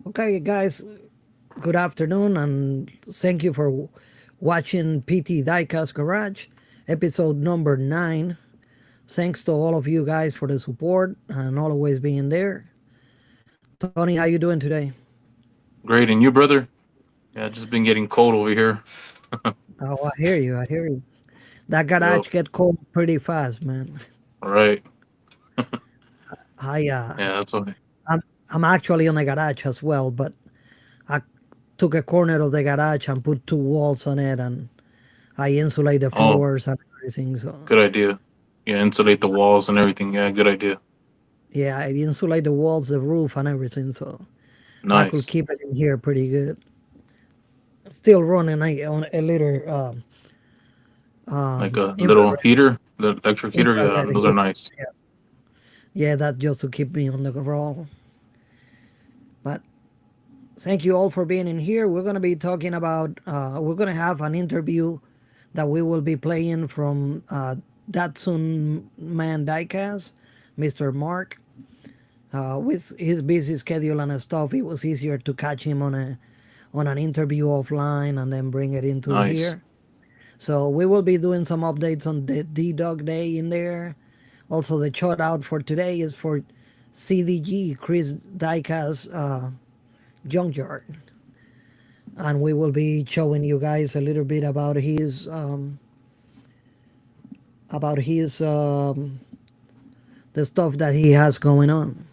Okay, guys, good afternoon, and thank you for watching PT Diecast Garage, episode number 9. Thanks to all of you guys for the support and always being there. Tony, how you doing today? Great, and you, brother? Yeah, just been getting cold over here. Oh, I hear you. I hear you. That garage Yep. get cold pretty fast, man. All right. I Yeah, that's okay. I'm I'm actually on a garage as well, but I took a corner of the garage and put two walls on it, and I insulate the Oh, floors and everything. So good idea. Yeah, insulate the walls and everything. Yeah, good idea. yeah, I insulate the walls, the roof, and everything. So I could Nice. keep it in here pretty good. Still running on a little Like a little infrared heater, the electric heater. Yeah, infrared those are heat. nice. Yeah, yeah, that just to keep me on the roll. But thank you all for being in here. We're gonna be talking about. We're gonna have an interview that we will be playing from Datsun Man Diecast, Mr. Mark. With his busy schedule and stuff, it was easier to catch him on an interview offline and then bring it into Nice. here. So we will be doing some updates on the D Dog Day in there. Also, the shout out for today is for CDG Chris Diecast Junkyard, and we will be showing you guys a little bit about his the stuff that he has going on.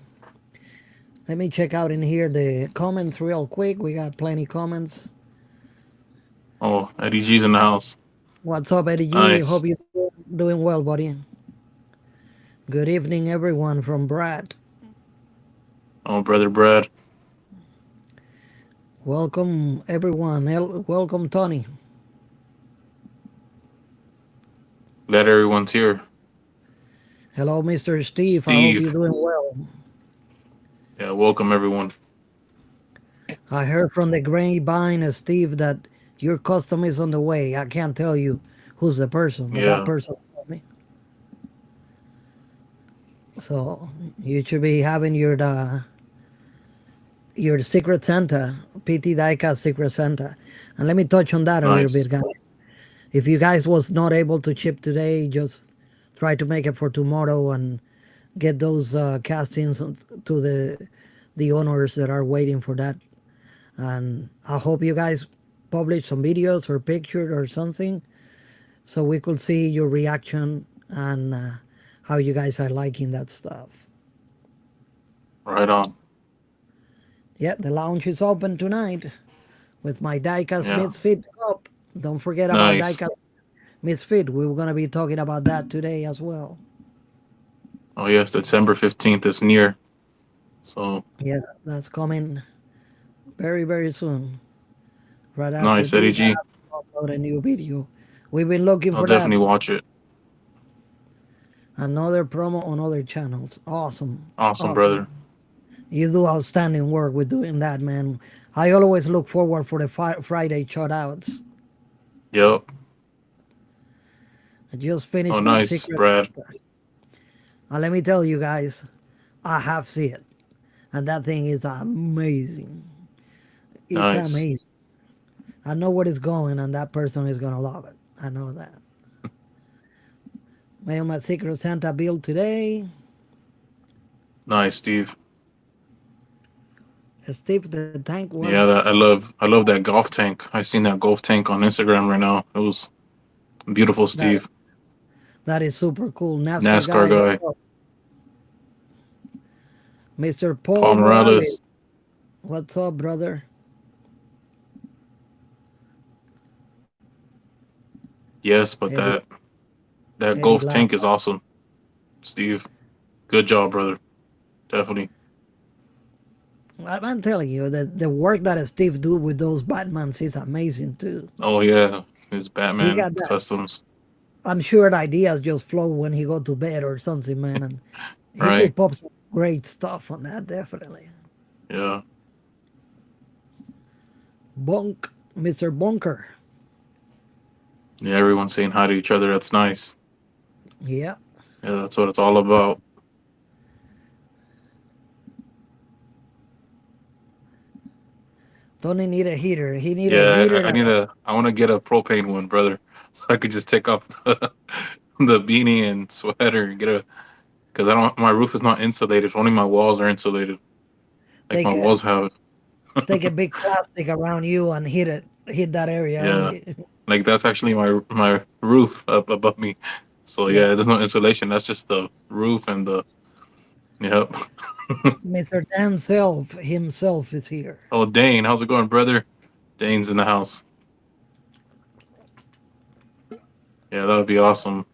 Let me check out in here the comments real quick. We got plenty comments. Oh, Eddie G's in the house. What's up, Eddie G? Nice. Hope you're doing well, buddy. Good evening, everyone from Brad. Oh, brother Brad. Welcome, everyone. Welcome, Tony. Glad everyone's here. Hello, Mr. Steve. I hope you're Steve. doing well. Yeah, welcome everyone. I heard from the grapevine, Steve, that your custom is on the way. I can't tell you who's the person, but that Yeah. person told me. So you should be having your Secret Santa, PT Diecast Secret Santa. And let me touch on that a little Nice. bit, guys. If you guys was not able to ship today, just try to make it for tomorrow and get those castings to the owners that are waiting for that. And I hope you guys publish some videos or pictures or something so we could see your reaction and how you guys are liking that stuff. Right on. Yeah, the lounge is open tonight with my Diecast Yeah. Misfit Cup. Don't forget about Nice. Diecast Misfit. We were going to be talking about that today as well. Oh yes, December 15th is near. So Yeah, that's coming very, very soon. Right after nice, Eddie this, I G. have to upload a new video. We've been looking I'll for that. definitely watch it. Another promo on other channels. Awesome. Awesome, Awesome. brother. You do outstanding work with doing that, man. I always look forward for the Friday shoutouts. Yep. I just Oh, finished my nice, secret Brad. Santa. And let me tell you guys, I have seen it. And that thing is amazing. It's Nice. amazing. I know where it's going, and that person is going to love it. I know that. Made my secret Santa build today. Nice, Steve. Steve, the tank was. Yeah, I love that golf tank. I seen that golf tank on Instagram right now. It was beautiful, That Steve. that is super cool. NASCAR NASCAR guy, what's guy. up? Mr. Paul Paul Morales. Morales, what's up, brother? Yes, but Eddie, that Eddie golf Lau. tank is awesome, Steve. Good job, brother. Definitely. I'm telling you that the work that Steve do with those Batmans is amazing too. Oh yeah, his He Batman got that. customs. I'm sure the ideas just flow when he go to bed or something, man, and he Right. could pop some great stuff on that definitely. Yeah. Bunk, Mr. Bunker. Yeah. Everyone's saying hi to each other. That's nice. Yeah, Yeah, that's what it's all about. Tony need a heater. He need a Yeah, heater. I need a. I want to get a propane one, brother, so I could just take off the beanie and sweater and get a. Because I don't. My roof is not insulated. Only my walls are insulated. Like my Take a walls have. take a big plastic around you and hit it. Hit that area Yeah, only. like that's actually my roof up above me. So Yeah. yeah, there's no insulation. That's just the roof and the. Yep. Mr. Dan Self himself is here. Oh, Dane, how's it going, brother? Dane's in the house. Yeah, that would be awesome.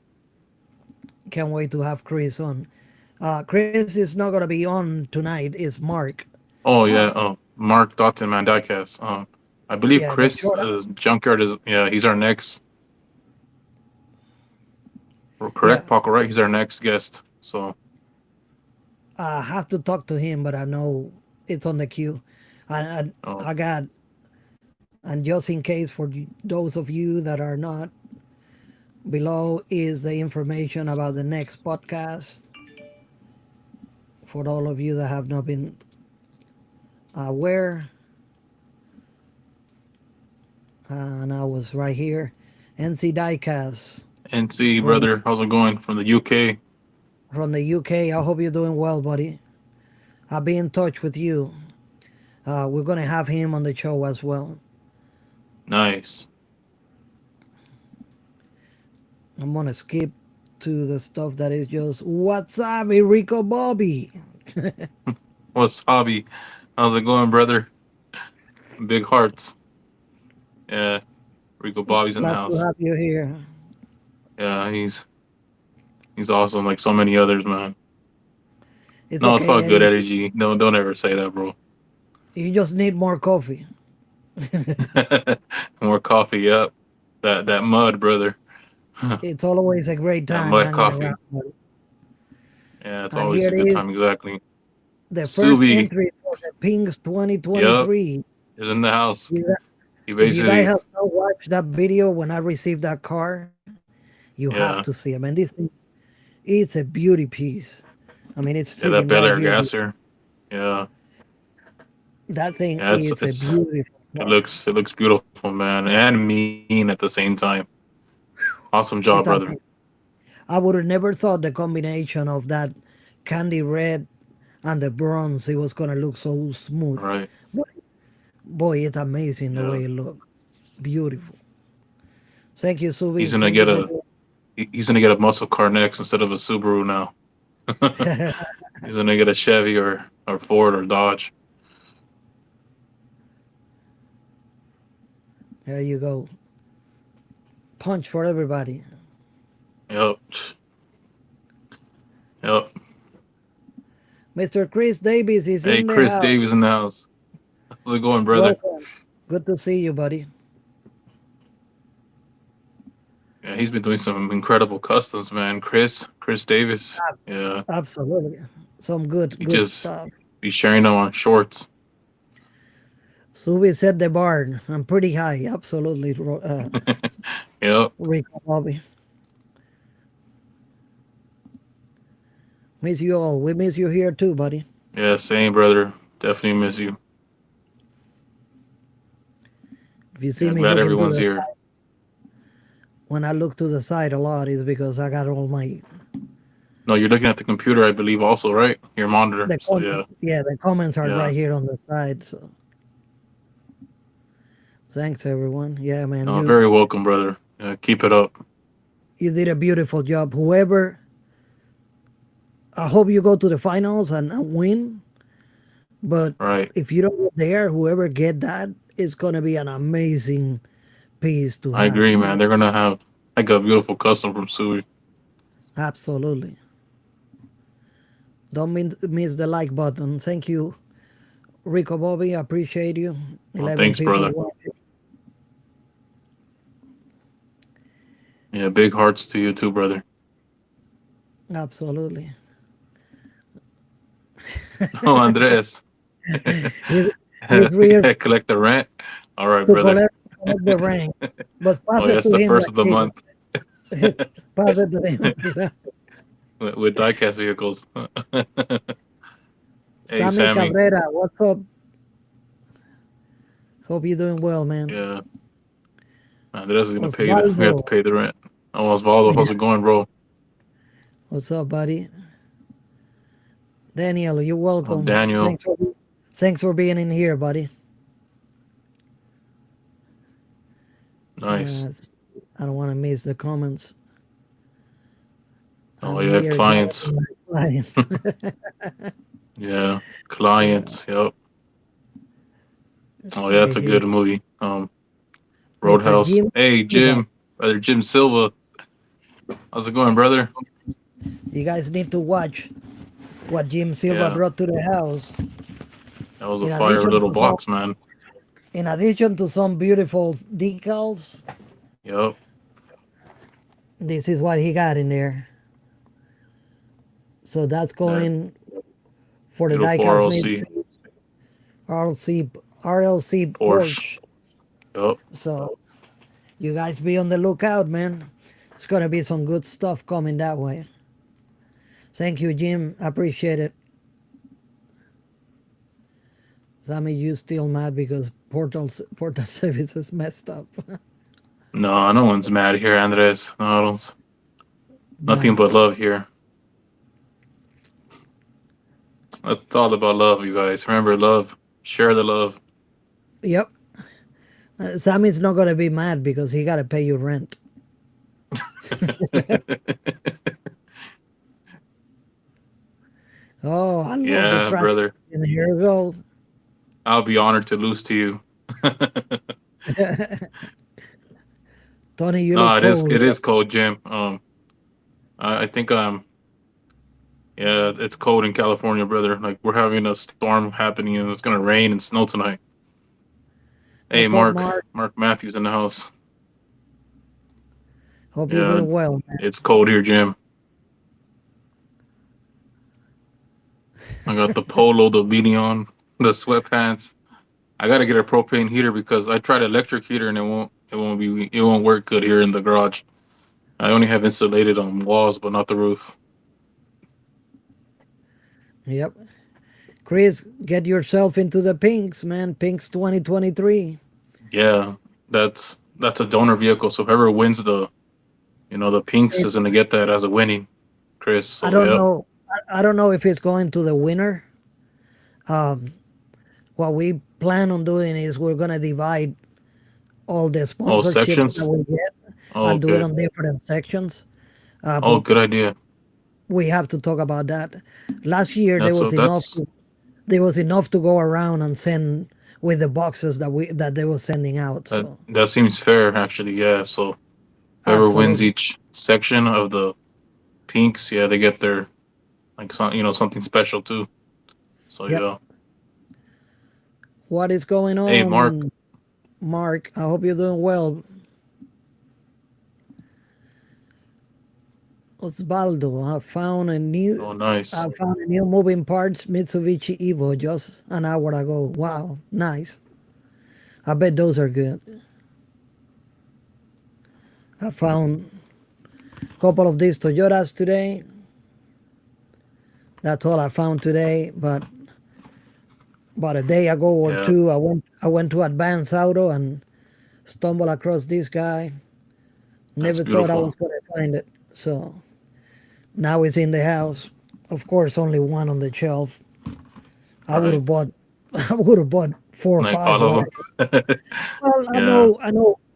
Can't wait to have Chris on. Chris is not gonna be on tonight. It's Mark. Oh yeah. Oh, Mark Dotton, man, diecast. I believe Yeah, the Chris short. Junkyard is. Yeah, he's our next. Yeah, Correct, Paco. Right, he's our next guest. So. I have to talk to him, but I know it's on the queue. Oh, I got, and just in case for those of you that are not, below is the information about the next podcast. For all of you that have not been aware, and I was right here, NC Diecast NC, from brother, how's it going from the UK? the UK. I hope you're doing well, buddy. I'll be in touch with you. We're gonna have him on the show as well. Nice. I'm gonna skip to the stuff that is just wasabi Rico Bobby. What's hobby? How's it going, brother? Big hearts. Yeah, Rico Bobby's in the Glad to house. have you here. Yeah, he's awesome, like so many others, man. It's No, it's all okay, good Eddie. energy. Don't ever say that, bro. You just need more coffee. More coffee, yep. That mud, brother. It's always a great That time mud hanging coffee. around, buddy. Yeah, it's And always here a it good is, time, exactly. the first Subi, entry for the Pinks yep, 2023. is in the house. He If you guys basically, have not watched that video when I received that car, you have to yeah, see it. Man, this thing, it's a beauty piece. I mean, it's yeah, that sitting Bel right Air here. gasser. Yeah, That thing yeah, is a beautiful car. it looks beautiful, man, and mean at the same time. Awesome job, It's brother. amazing. I would have never thought the combination of that candy red and the bronze, it was gonna look so smooth. Right. But boy, it's amazing the Yeah. way it looked. Beautiful. Thank you, He's Subi. gonna Thank you get for a he's gonna get a muscle car next instead of a Subaru now. He's gonna get a Chevy or Ford or Dodge. There you go. Punch for everybody. Yep. Yep. Mr. Chris Davis is Hey, in the Chris house. Davis in the house. How's it going, brother? Welcome. Good to see you, buddy. Yeah, he's been doing some incredible customs, man. Chris Davis. Yeah, Absolutely. Some good he good just stuff. be sharing them on shorts. Subi set the bar. I'm pretty high. Absolutely, Yep. Rico Bobby. Miss you all. We miss you here too, buddy. Yeah, same, brother. Definitely miss you. If you see Yeah, me glad looking to everyone's the here. when I look to the side a lot, is because I got all my No, you're looking at the computer, I believe, also, right? Your monitor. the So yeah, comments. Yeah, the comments are yeah. right here on the side. So thanks everyone. Yeah, man, No, very welcome, brother. Yeah, keep it up. you did a beautiful job. Whoever, I hope you go to the finals and win. But Right. if you don't get there, whoever get that is gonna be an amazing piece to I have, agree, man. man. They're gonna have like a beautiful custom from Sui. Absolutely. Don't miss the like button. Thank you, Rico Bobby. I appreciate you. Oh, 11 thanks, people brother. watching. Yeah, big hearts to you too, brother. Absolutely. Oh, Andres. He's, he's real Collect the rent. All right, to brother. collect the rank. But Oh, pass yeah, it it's to the him first like of the this. month Pass it to him. with diecast vehicles. Hey, Sammy Sammy. Cabrera, what's up? Hope you're doing well, man. Yeah. Andres is gonna pay the. We have to Osvaldo. pay the rent. Oh, Osvaldo, how's Yeah. it going, bro? What's up, buddy? Daniel, you're Oh, welcome. Daniel, Thanks for being in here, buddy. nice. I don't want to miss the comments. Oh I'm yeah, here clients. guiding my clients. Yeah, Yeah. clients. Yep. Oh yeah, Right that's a here. good movie. Mr. Roadhouse. Jim. Hey, Jim, brother Jim Silva. How's it going, brother? You guys need to watch what Jim Silva Yeah, brought to the house. that was a In fire addition little to some, box, man. in addition to some beautiful decals, Yep. this is what he got in there. So that's That going for the beautiful diecast made RLC RLC RLC Porsche. Porsche. Yep. So you guys be on the lookout, man. It's gonna be some good stuff coming that way. Thank you, Jim. I appreciate it. Sammy, you still mad because portal services messed up? No, no one's mad here, Andres. No, nothing Yeah. but love here. It's all about love, you guys. Remember, love. Share the love. Yep. Sammy's not gonna be mad because he gotta pay you rent. Oh, I love the Yeah, trash. brother. And here we go. I'll be honored to lose to you. Tony, you look No, it is. cold. It is cold, Jim. I think yeah, it's cold in California, brother. Like we're having a storm happening, and it's gonna rain and snow tonight. Hey, What's up, Mark. Mark? Mark Matthews in the house. Hope you're Yeah, doing well, man. it's cold here, Jim. I got the polo, the beanie on, the sweatpants. I gotta get a propane heater because I tried electric heater and it won't work good here in the garage. I only have insulated on walls, but not the roof. Yep. Chris, get yourself into the pinks, man. Pinks 2023. Yeah, that's a donor vehicle. So whoever wins the pinks It, is gonna get that as a winning, Chris. I So don't yep. know. I don't know if it's going to the winner. Um, what we plan on doing is we're gonna divide all the Oh, sponsorships that sections. we get Oh, and do it okay. on different sections. Oh, But good idea. we have to talk about that. Last year That's a, that's there was enough to go around and send with the boxes that they were sending out. that So that seems fair actually. Yeah. So whoever wins absolutely. each section of the pinks, yeah, they get their like something special too. So Yep. yeah. What is going Hey, Mark. on, Mark? I hope you're doing well. Osvaldo, Oh, nice. I found a new moving parts Mitsubishi Evo just an hour ago. Wow, nice. I bet those are good. I found a couple of these Toyotas today. That's all I found today. But about a day ago or Yeah, two, I went to Advance Auto and stumbled across this guy. that's Never thought I beautiful. was gonna find it. So now it's in the house. Of course, only one on the shelf. I would Right. have bought. I would have bought four or Like five all more. of them. Well, Yeah,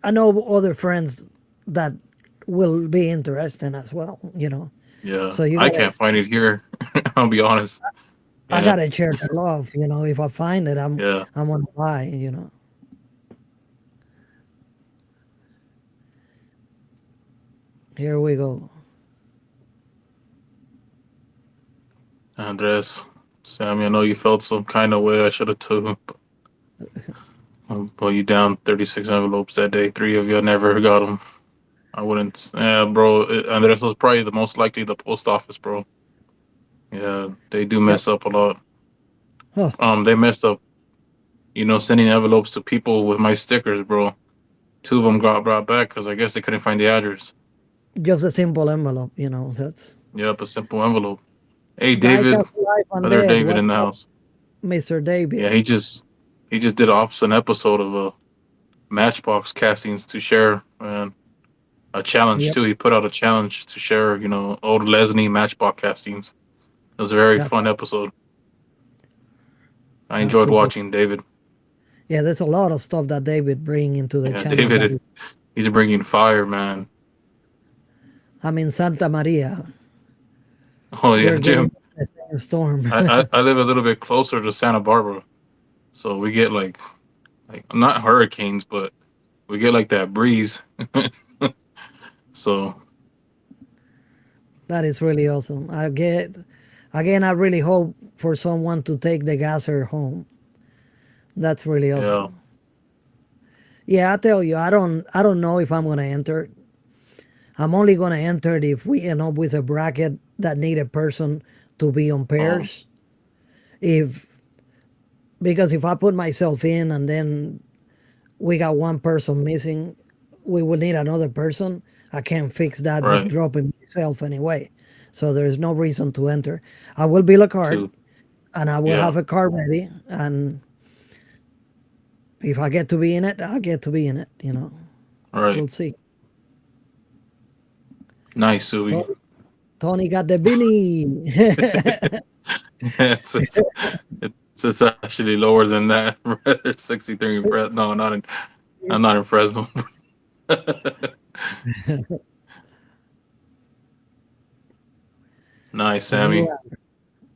I know other friends that will be interested as well. yeah. So you I gotta. can't find it here. I'll be honest. I Yeah, gotta share the love. If I find it, yeah. I'm gonna buy. Here we go. Andres, Sammy, I know you felt some kind of way. I should have too. Well, you down 36 envelopes that day. Three of you never got them. I wouldn't. Yeah, bro. Andres was probably the most likely the post office, bro. Yeah, they do Yep. mess up a lot. Huh. They messed up, sending envelopes to people with my stickers, bro. Two of them got brought back because I guess they couldn't find the address. Just a simple envelope. That's Yep, a simple envelope. Hey, David, Diecast Life and brother Dead. David What's in the up, house. Mr. Yeah, David? he just did an episode of Matchbox castings to share, and a challenge Yep, too. He put out a challenge to share, old Lesney Matchbox castings. It was a very that's fun episode. I that's enjoyed super. watching David. Yeah, there's a lot of stuff that David bring into the Yeah, channel. That David, is, he's bringing fire, man. I mean, Santa Maria, Oh yeah, we're getting Jim. the same storm. I live a little bit closer to Santa Barbara, so we get like not hurricanes, but we get like that breeze. So That is really awesome. I get again. I really hope for someone to take the gasser home. That's really yeah, awesome. Yeah, I tell you, I don't know if I'm gonna enter. I'm only gonna enter it if we end up with a bracket that need a person to be on um, pairs. If Because if I put myself in and then we got one person missing, we will need another person. I can't fix that with right. dropping myself anyway. So there is no reason to enter. I will build a card Too. and I will Yeah, have a card ready. And if I get to be in it, I get to be in it. right. We'll see. Nice, Suey. Tony, Tony got the beanie. It's actually lower than that. 63 in Fresno. No, not in. I'm not in Fresno. Nice, And you Sammy. are.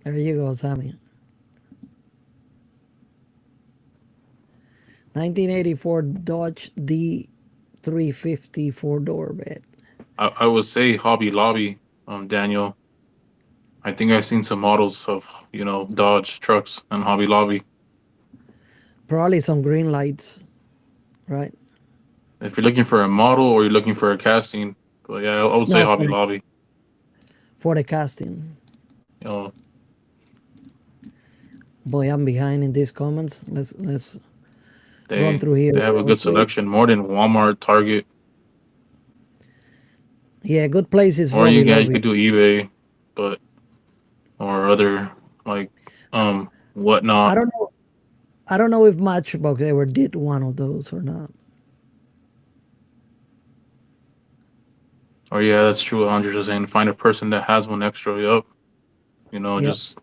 There you go, Sammy. 1984 Dodge D350 four-door bed. I would say Hobby Lobby, Daniel. I think I've seen some models of Dodge trucks and Hobby Lobby. Probably some green lights, right? If you're looking for a model or you're looking for a casting, but yeah, I would say No, Hobby Lobby. for the casting. You know, Boy, I'm behind in these comments. Let's run they through here they have a real good quick. selection, more than Walmart, Target, Yeah, good place is or Robbie you Lobby. could do eBay, but or other like I whatnot. don't know. I don't know if Matchbox ever did one of those or not. Or yeah, that's true. 100%. Find a person that has one extra. Yup. Yep. Just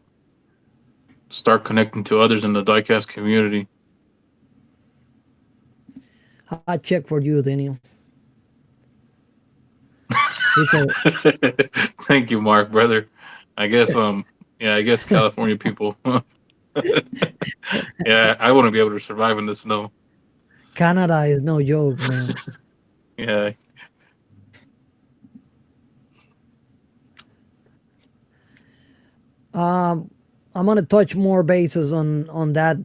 start connecting to others in the diecast community. I check for you, Daniel. It's a Thank you, Mark, brother. I guess yeah, I guess California people. Yeah, I wouldn't be able to survive in the snow. Canada is no joke, man. Yeah, Um, I'm gonna touch more bases on that,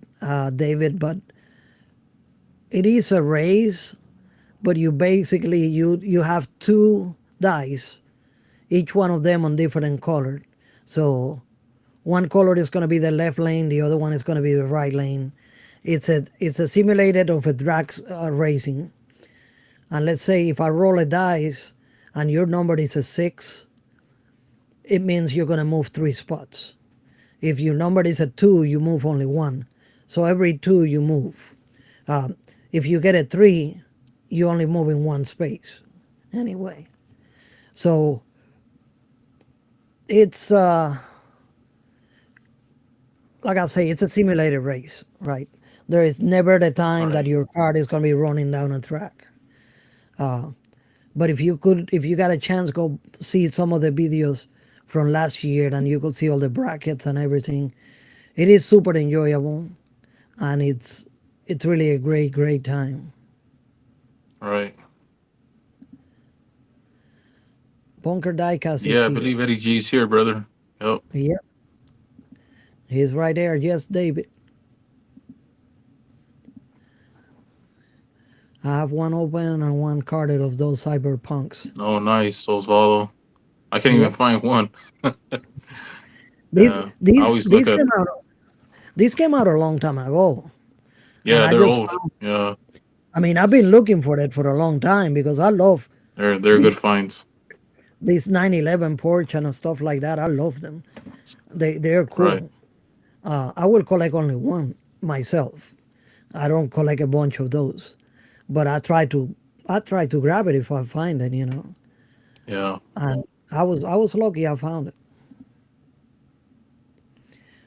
David. But it is a race. But you basically you have two dice, each one of them on different color. So one color is gonna be the left lane, the other one is gonna be the right lane. It's a simulated of a drag racing. And let's say if I roll a dice and your number is a 6, it means you're gonna move 3 spots. If your number is a 2, you move only one. So every 2 you move. Um, if you get a 3, you only move in one space. Anyway, so it's like I say, it's a simulated race, right? There is never the time that right. your car is gonna be running down a track. But if you got a chance, go see some of the videos from last year, and you could see all the brackets and everything. It is super enjoyable, and it's really a great time. Right. Bunker Diecast is Yeah, I here. believe Eddie G's here, brother. Yep. Yes, he's right there. Yes, David. I have one open and one carded of those cyberpunks. Oh, nice, Osvaldo. I can't even Yep. find one. These I these always look these at. came out these came out a long time ago, and Yeah, I they're just old. Yeah, I mean I've been looking for it for a long time because I love they're the good finds. these 911 Porsche and stuff like that. I love them. They're Right. cool. I will collect only one myself. I don't collect a bunch of those, but I try to grab it if I find it, you know. Yeah. And I was lucky I found it.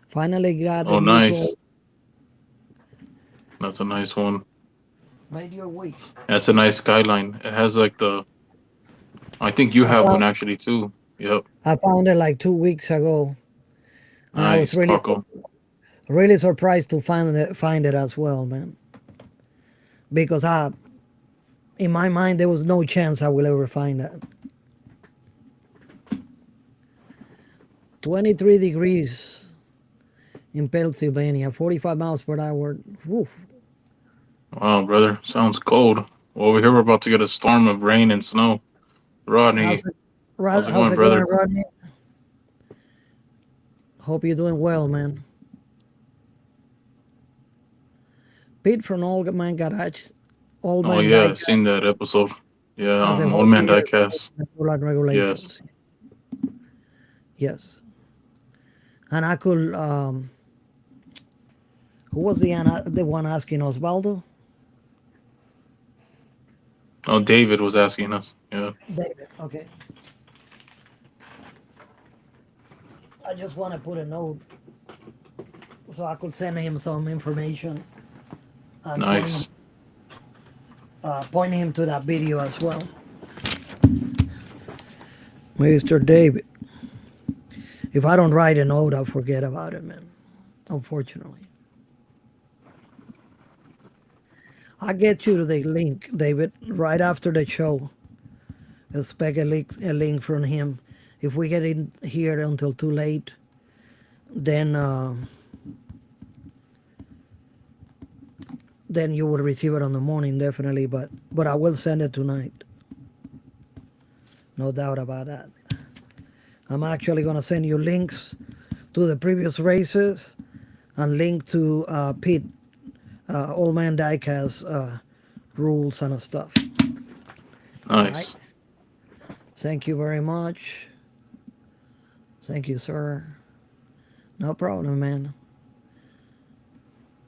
Finally got the Oh, mutual. nice. That's a nice one. Made your week. That's a nice skyline. It has like the. I think you I have one found actually too. Yep. I found it like 2 weeks ago, and I was Nice, Paco. really surprised to find it as well, man. Because in my mind, there was no chance I will ever find that. 23 degrees in Pennsylvania, 45 miles per hour. Woof. Wow, brother. Sounds cold. Well, over here we're about to get a storm of rain and snow. How's Rodney, it, how's it how's going, it going, brother? Rodney? Hope you're doing well, man. Pete from Old Man Garage, Old Oh Man yeah, Dyke seen that episode. Yeah, has a Old whole Man video Diecast. on rule and Yes. regulations. Yes. And I could, who was the one asking Osvaldo? Oh, David was asking us. Yeah. David. Okay. I just want to put a note so I could send him some information and Nice. point him to that video as well. Mr. David. If I don't write a note, I'll forget about it, man. Unfortunately. I'll get you the link, David, right after the show. Expect a link from him. If we get in here until too late, then you will receive it on the morning, definitely. But I will send it tonight. No doubt about that. I'm actually gonna send you links to the previous races and link to Pete, Old Man Diecast rules and stuff. All right. Nice. Thank you very much. Thank you, sir. No problem, man.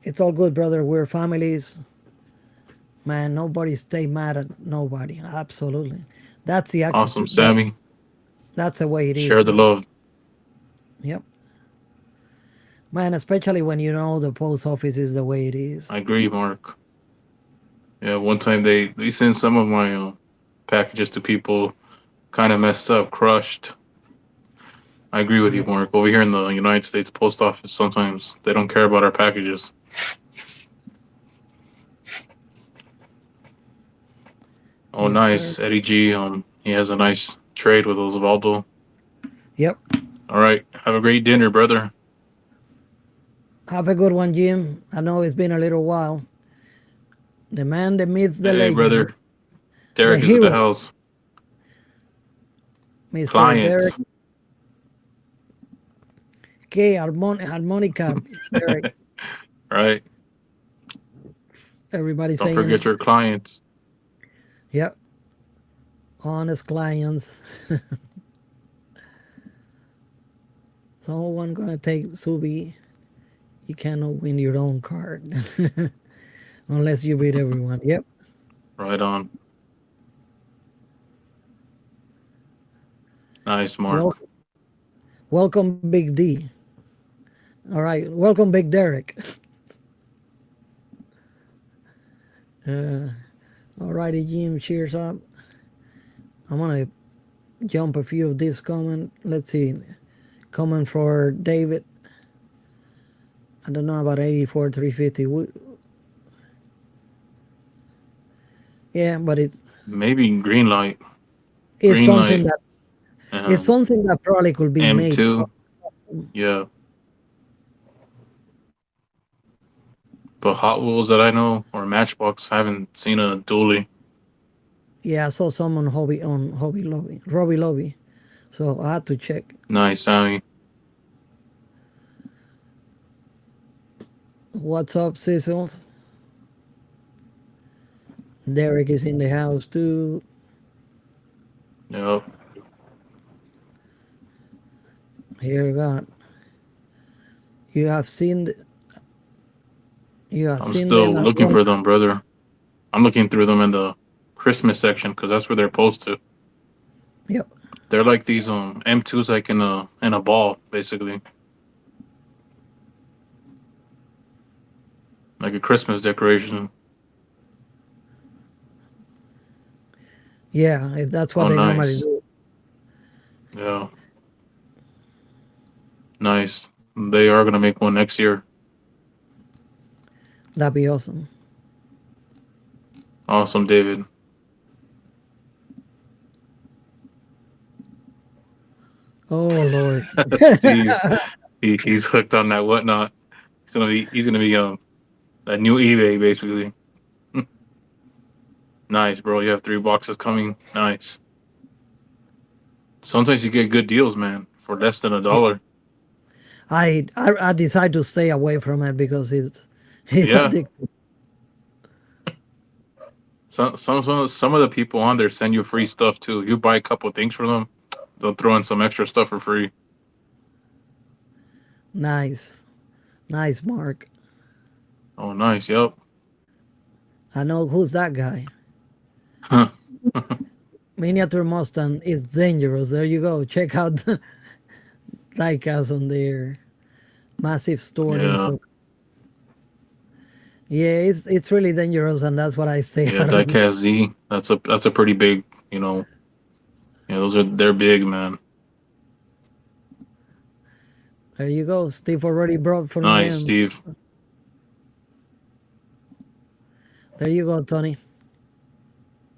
It's all good, brother. We're families. Man, nobody stay mad at nobody. Absolutely. That's the Awesome, attitude. Sammy. That's the way it is, Share the man. love. Yep. Man, especially when you know the post office is the way it is. I agree, Mark. Yeah, one time they sent some of my packages to people kind of messed up, crushed. I agree with you, Yeah. Mark. Over here in the United States Post Office, sometimes they don't care about our packages. Oh, Yes, sir. nice, Eddie G. He has a nice trade with Osvaldo. Yep. All right, have a great dinner, brother. Have a good one, Jim. I know it's been a little while. The man, the myth, the Hey, legend, brother. the Derek is at the hero, house. Mr. Derek Clients, K. Harmonica. Derek. right? Everybody Don't saying, forget your clients. yep, honest clients. Someone gonna take Subi. You cannot win your own card unless you beat everyone. Yep. Right on. Nice, Well, Mark. welcome, Big D. All right. Welcome, Big Derek. All righty, Jim. Cheers up. I'm gonna jump a few of this comment. Let's see. Comment for David. I don't know about 84 350. Yeah, but Maybe green light. it's Green something light. that it's Um, something that probably could be made. M2. Yeah. But Hot Wheels that I know or Matchbox, I haven't seen a dually. Yeah, I saw some on Hobby Lobby, Robbie Lobby. So I had to check. Nice, Sammy. What's up, Cecil? Derek is in the house too. Yep. Here, God. You have seen You have I'm seen them still at looking work. for them, brother. I'm looking through them in the Christmas section because that's where they're posted. Yep. They're like these M2s, like in a ball, basically, like a Christmas decoration. Yeah, that's what Oh, they normally nice. do. Yeah, nice. They are gonna make one next year. That'd be awesome. Awesome, David. Oh Lord. Steve, he's hooked on that whatnot. He's gonna be that new eBay basically. Nice, bro. You have 3 boxes coming. Nice. Sometimes you get good deals, man, for less than a Yeah. dollar. I decide to stay away from it because it's Yeah. addictive. Some of the people on there send you free stuff too. You buy a couple things from them, they'll throw in some extra stuff for free. Nice. Nice, Mark. Oh, nice. Yep. I know who's that guy. Huh. Miniature Mustang is dangerous. There you go. Check out the diecast on their massive store in Yeah. so yeah, it's really dangerous and that's what I stay Yeah. out of. Diecast Z. That's a pretty big. You know. Yeah. They're big, man. There you go. Steve already brought from Nice, them. Steve. There you go, Tony.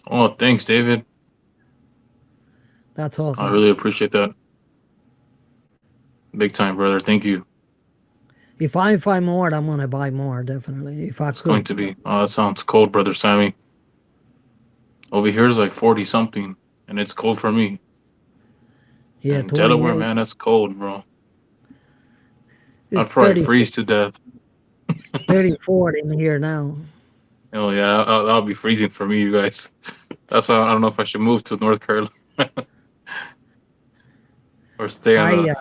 Oh, thanks, David. That's I awesome. really appreciate that. Big time, brother. Thank you. If I find more, I'm gonna buy more, definitely. If I It's going could. to be. Oh, that sounds cold, brother Sammy. Over here is like 40 something, and it's cold for me. Yeah, And Delaware, 28. man, that's cold, bro. It's I'd probably 30, freeze to death. 34 in here now. Oh yeah, I'll be freezing for me, you guys. That's why I don't know if I should move to North Carolina or stay on I the. uh,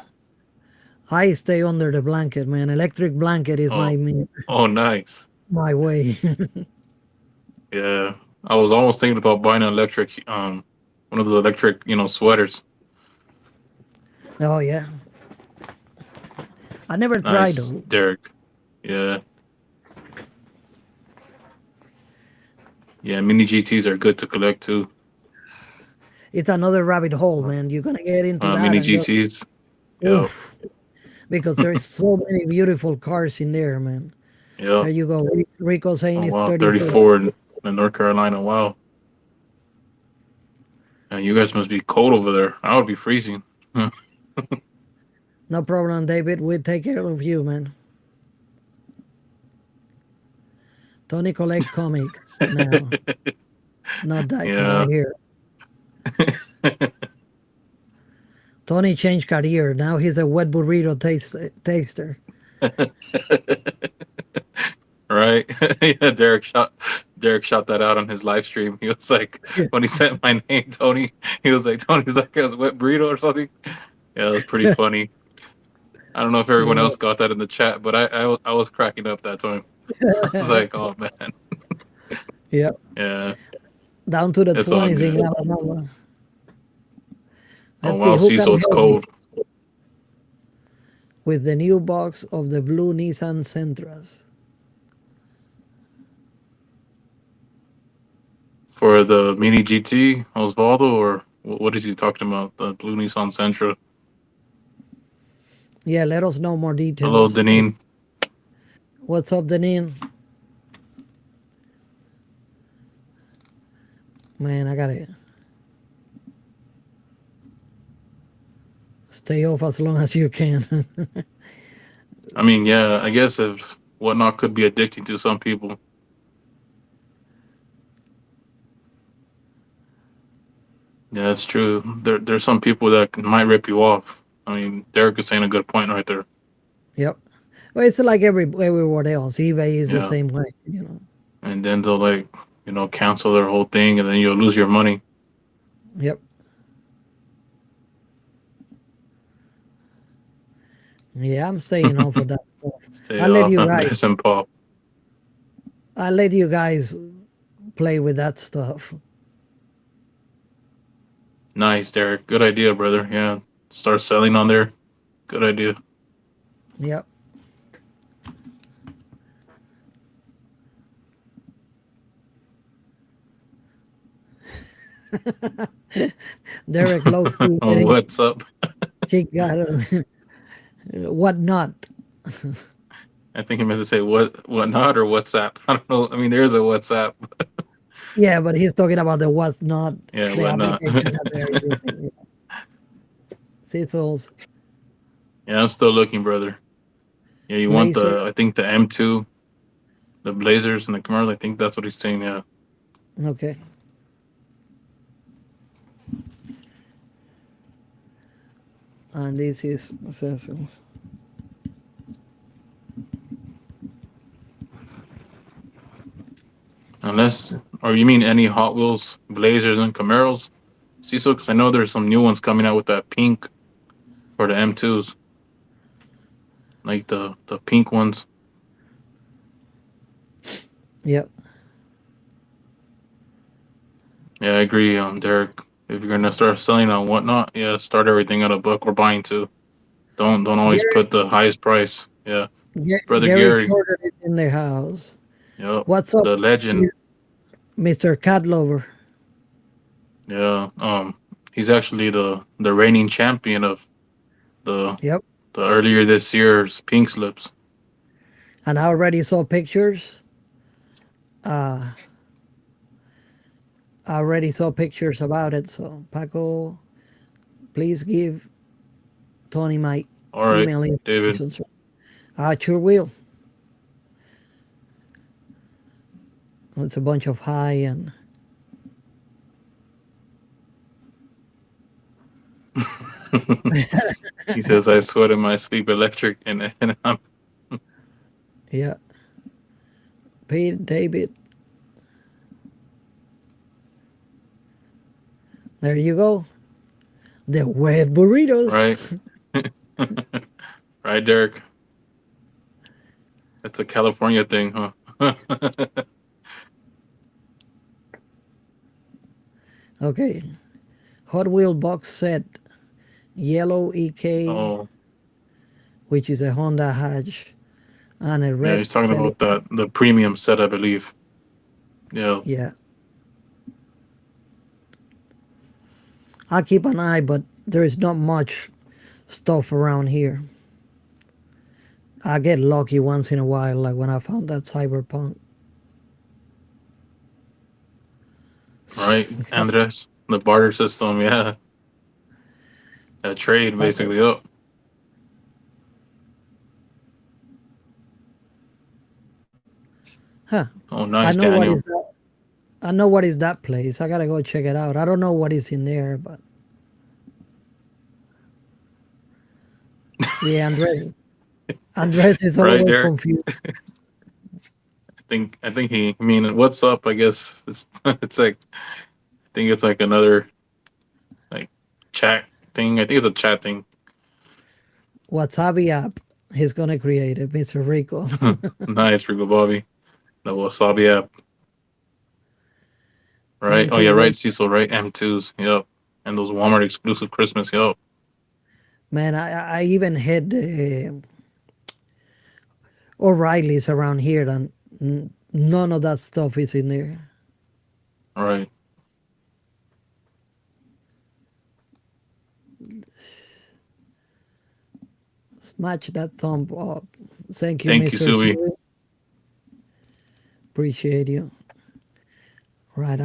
I stay under the blanket, man. Electric blanket is Oh, oh, nice. my way. Yeah, I was almost thinking about buying an electric, one of those electric, sweaters. Oh yeah, I never tried Nice, though. Derek. Yeah, yeah. Mini GTS are good to collect too. It's another rabbit hole, man. You're gonna get into that Mini and just GTS. Yep, oof, because there is so many beautiful cars in there, man. There yep. you go. Rico saying Oh it's wow, 34. 34 in North Carolina. Wow, and you guys must be cold over there. I would be freezing. No problem, David. We take care of you, man. Tony collect comics now, not that kind Yeah. of here. Tony changed career. Now he's a wet burrito taster. Right? Yeah, Derek shot that out on his live stream. He was like, when he said my name, Tony, he was like, Tony's like a wet burrito or something. Yeah, it was pretty funny. I don't know if everyone Yeah. else got that in the chat, but I was cracking up that time. I was like, oh man, Yep. yeah, Down to the it's all 20s in good. Alabama. Oh Let's see wow, who can Cecil, it's help me cold. with the new box of the blue Nissan Sentras. For the Mini GT, Osvaldo, or what is he talking about? The blue Nissan Sentra. Yeah, let us know more Hello, details. Deneen. What's up, Deneen? Man, I gotta stay off as long as you can. I mean, yeah, I guess if whatnot could be addicting to some people. Yeah, that's true. There's some people that might rip you off. I mean, Derek is saying a good point right there. Yep. Well, it's like everywhere else. eBay is the Yeah, same way. and then they'll like cancel their whole thing, and then you'll lose your money. Yep. Yeah, I'm staying off of that stuff. Stay I'll let off you of guys. this and pop. I let you guys play with that stuff. Nice, Derek. Good idea, brother. Yeah, start selling on there. Good idea. Yep. Derek low key getting What's up? kick got what not. I think he meant to say what not or WhatsApp. I don't know. I mean, there's a WhatsApp. Yeah, but he's talking about the what's not, Yeah, the what not? application that they're using. Sizzles, Yeah, I'm still looking, brother. Yeah, you want laser. the I think the M2, the Blazers and the Camaro. I think that's what he's saying. Yeah. Okay. And this is Sizzles. Unless, or you mean any Hot Wheels Blazers and Camaros? See, so because I know there's some new ones coming out with that pink for the M2s, like the pink ones. Yep. Yeah, I agree, Derek. If you're gonna start selling on whatnot, yeah, start everything at a buck or buying two. Don't always Gary, put the highest price. Yeah, brother Gary Gary. Shorter is in the house. Yep, What's up, the legend. Mr. Cat Lover? Yeah, he's actually the reigning champion of the Yep. the earlier this year's pink slips. And I already saw pictures. Uh, I already saw pictures about it. So, Paco, please give Tony my All right, email David. information. I sure will. It's a bunch of high and He says I sweat in my sleep, electric, and I'm yeah. Pete, David, there you go. The wet right, burritos. right, Derek. That's a California thing, huh? Okay. Hot Wheel box set. Yellow EK, Oh, which is a Honda hatch, and a yeah, red he's talking Celi. about the premium set, I believe. Yeah, Yeah. I keep an eye, but there is not much stuff around here. I get lucky once in a while, like when I found that Cyberpunk. right, Andres. The barter system, yeah, a trade Paco. basically. Up. Huh. Oh, I nice, know what is Daniel. that. I know what is that place. I gotta go check it out. I don't know what is in there, but yeah, Andres is Right, always Derek. confused. I think he. I mean, what's up? I guess it's it's like I think it's like another like chat thing. I think it's a chat thing. Wasabi app. He's gonna create it, Mr. Rico. Nice, Rico Bobby. The Wasabi app. Right. Oh yeah, M2 right, Cecil. Right, M2s. Yep. And those Walmart exclusive Christmas. Yep. Man, I even had O'Reilly's around here, and none of that stuff is in there. All right. Smash that thumb up. Thank you, Thank you, Mr. Subi. Sui. Appreciate you. Right, I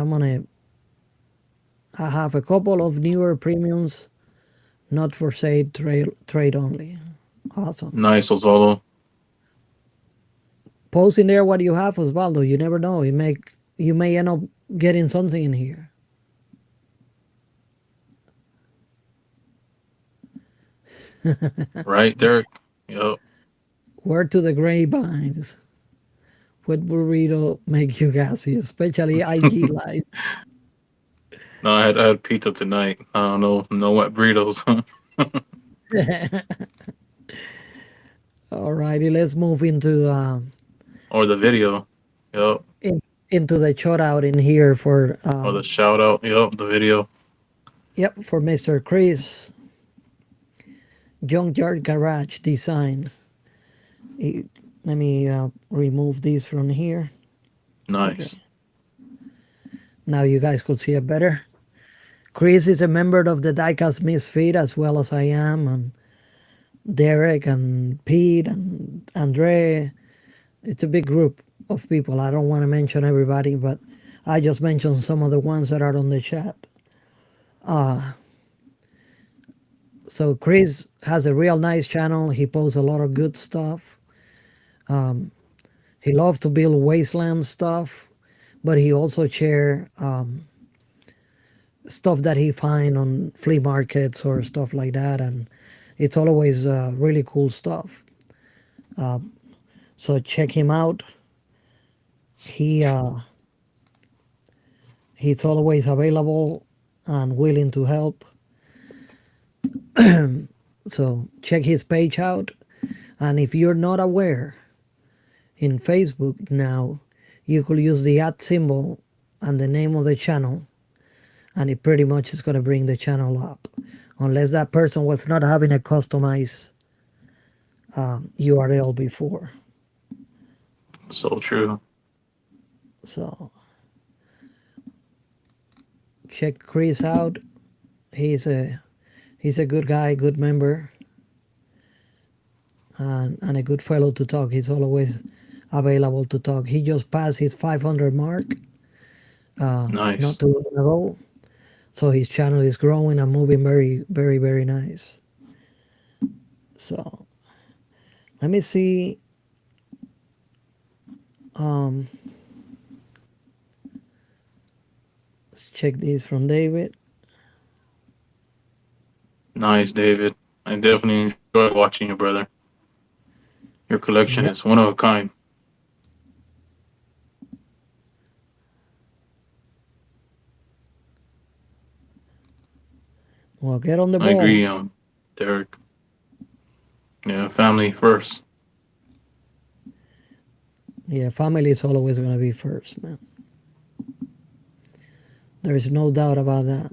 have a couple of newer premiums, not for sale, trade only. Awesome. Nice, Osvaldo. Post in there what you have, Osvaldo. You never know. You may end up getting something in here. Right, Derek. Yep. Word to the grapevines. What burrito make you gassy, especially IG live. No, I had pizza tonight. I don't know, no wet burritos. Alrighty, let's move into Or the video. Yep. in, into the shout out in here for Or the shout out. Yep. The video. yep, for Mr. Chris Junkyard Garage Design. He- Let me remove these from here. Nice. Okay, now you guys could see it better. Chris is a member of the Diecast Misfit as well as I am, and Derek and Pete and Andre. It's a big group of people. I don't want to mention everybody, but I just mentioned some of the ones that are on the chat. So Chris has a real nice channel. He posts a lot of good stuff. He loves to build wasteland stuff, but he also share stuff that he find on flea markets or stuff like that, and it's always really cool stuff. So check him out. He he's always available and willing to help. So check his page out. And if you're not aware, in Facebook now, you could use the @ symbol and the name of the channel, and it pretty much is going to bring the channel up. Unless that person was not having a customized URL before. So true. So check Chris out. He's a good guy, good member, and a good fellow to talk. He's always available to talk. He just passed his 500 mark not Nice. too long ago. So his channel is growing and moving very, very, very nice. So let me see. Let's check these from David. Nice, David. I definitely enjoy watching you, brother. Your collection Yep. is one of a kind. Well, get on the I agree, ball. Derek. Yeah, family first. Yeah, family is always going to be first, man. There is no doubt about that.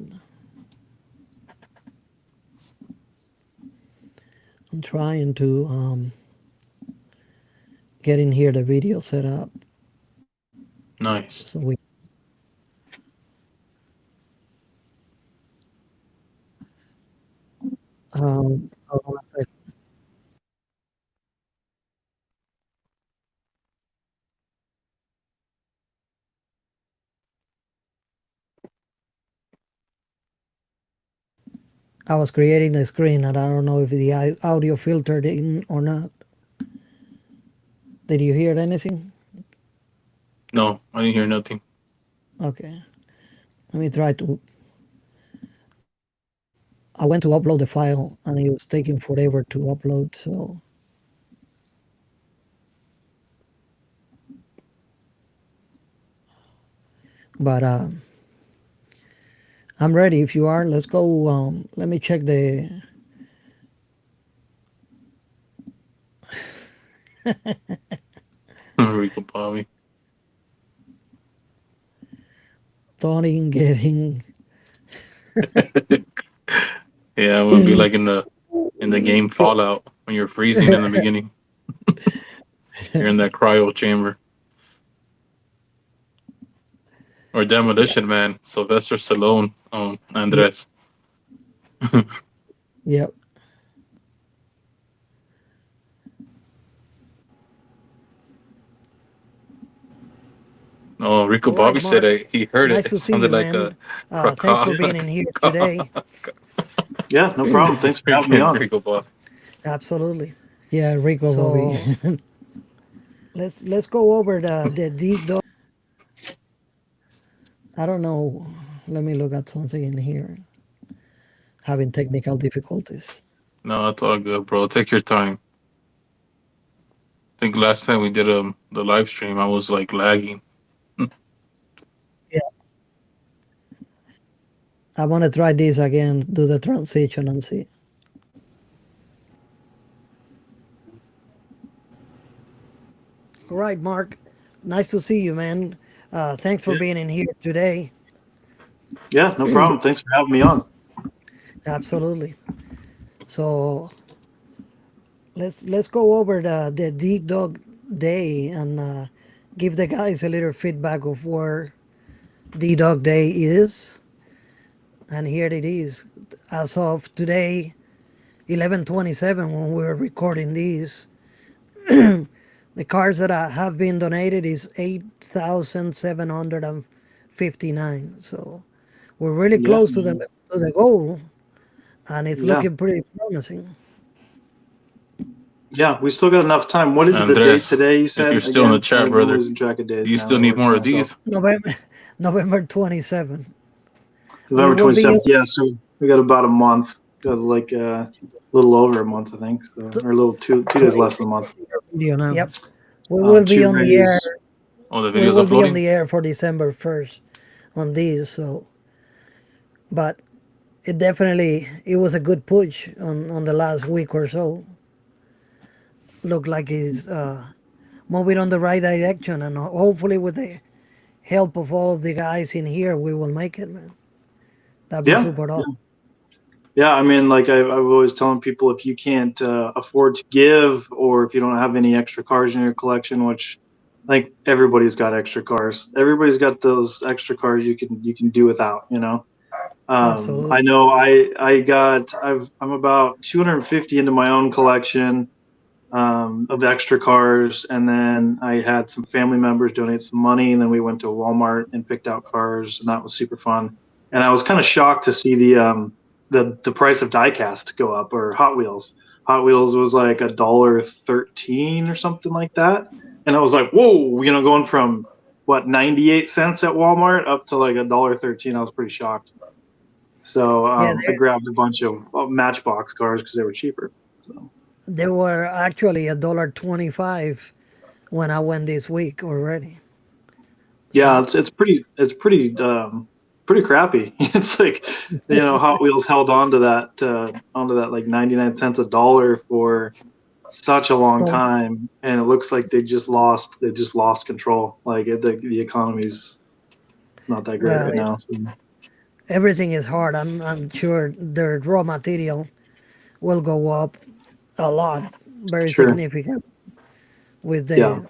I'm trying to get in here the video set up Nice. so we. Hold on a second. I was creating the screen and I don't know if the audio filtered in or not. Did you hear anything? No, I didn't hear nothing. Okay. Let me try to. I went to upload the file and it was taking forever to upload. So, but I'm ready. If you are, let's go. Let me check the. Rico Bobby. Tony getting. Yeah, I'm gonna be like in the game Fallout when you're freezing in the beginning. You're in that cryo chamber. Or Yeah. Demolition Man, Sylvester Stallone, Yeah. Andres. Yep. Oh, Rico All right, Bobby said Mark. he heard it. Nice It to see you, sounded like a man. Thanks for being crocodile. in here today. Yeah, no problem. Thanks for having me Freaking on. Rico Bobby. Absolutely. Yeah, Rico Bobby. So let's go over the deep dog. I don't know. Let me look at something in here. Having technical difficulties. No, it's all good, bro. Take your time. I think last time we did the live stream, I was like lagging. Yeah, I want to try this again. Do the transition and see. All right, Mark. Nice to see you, man. Thanks for Yeah, being in here today. yeah, no problem. Thanks for having me on. Absolutely. So let's go over the D Dog Day and give the guys a little feedback of where D Dog Day is. And here it is. As of today, 11:27, when we're recording these, the cars that have been donated is 8,759. So we're really Yeah, close to the goal, and it's yeah, looking pretty promising. yeah. We still got enough time. What is the date Andres, today? You if you're said still in the again. chat, I'm brother, losing track of do days you now. still I need work more for of myself. these? November November 27. We November will be 27th. Yeah, so we got about a month. Got like a little over a month, I think. So, or a little two days less than a month. Video now. yep. We will be Two on the air. venues. Oh, the We video's will be on uploading? the air for December 1st on these. So, but it was a good push on the last week or so. Look like it's moving on the right direction, and hopefully with the help of all of the guys in here, we will make it, man. That'd be Yeah, super awesome. yeah. I mean, like I've always telling people, if you can't afford to give, or if you don't have any extra cars in your collection, which I think everybody's got extra cars. Everybody's got those extra cars you can do without. Absolutely. I know I'm about 250 into my own collection of extra cars, and then I had some family members donate some money, and then we went to Walmart and picked out cars, and that was super fun. And I was kind of shocked to see the price of diecast go up, or Hot Wheels. Hot Wheels was like $1.13 or something like that, and I was like, whoa, going from what 98 cents at Walmart up to like $1.13. I was pretty shocked. So Yeah, I grabbed a bunch of Matchbox cars because they were cheaper. So. they were actually $1.25 when I went this week already. Yeah, So it's pretty crappy. It's like Hot Wheels held onto that like 99 cents a dollar for such a long so time, and it looks like they just lost control. Like the economy's it's not that great well, right now. it's So, everything is hard. I'm sure the raw material will go up a lot, very sure, significant with yeah,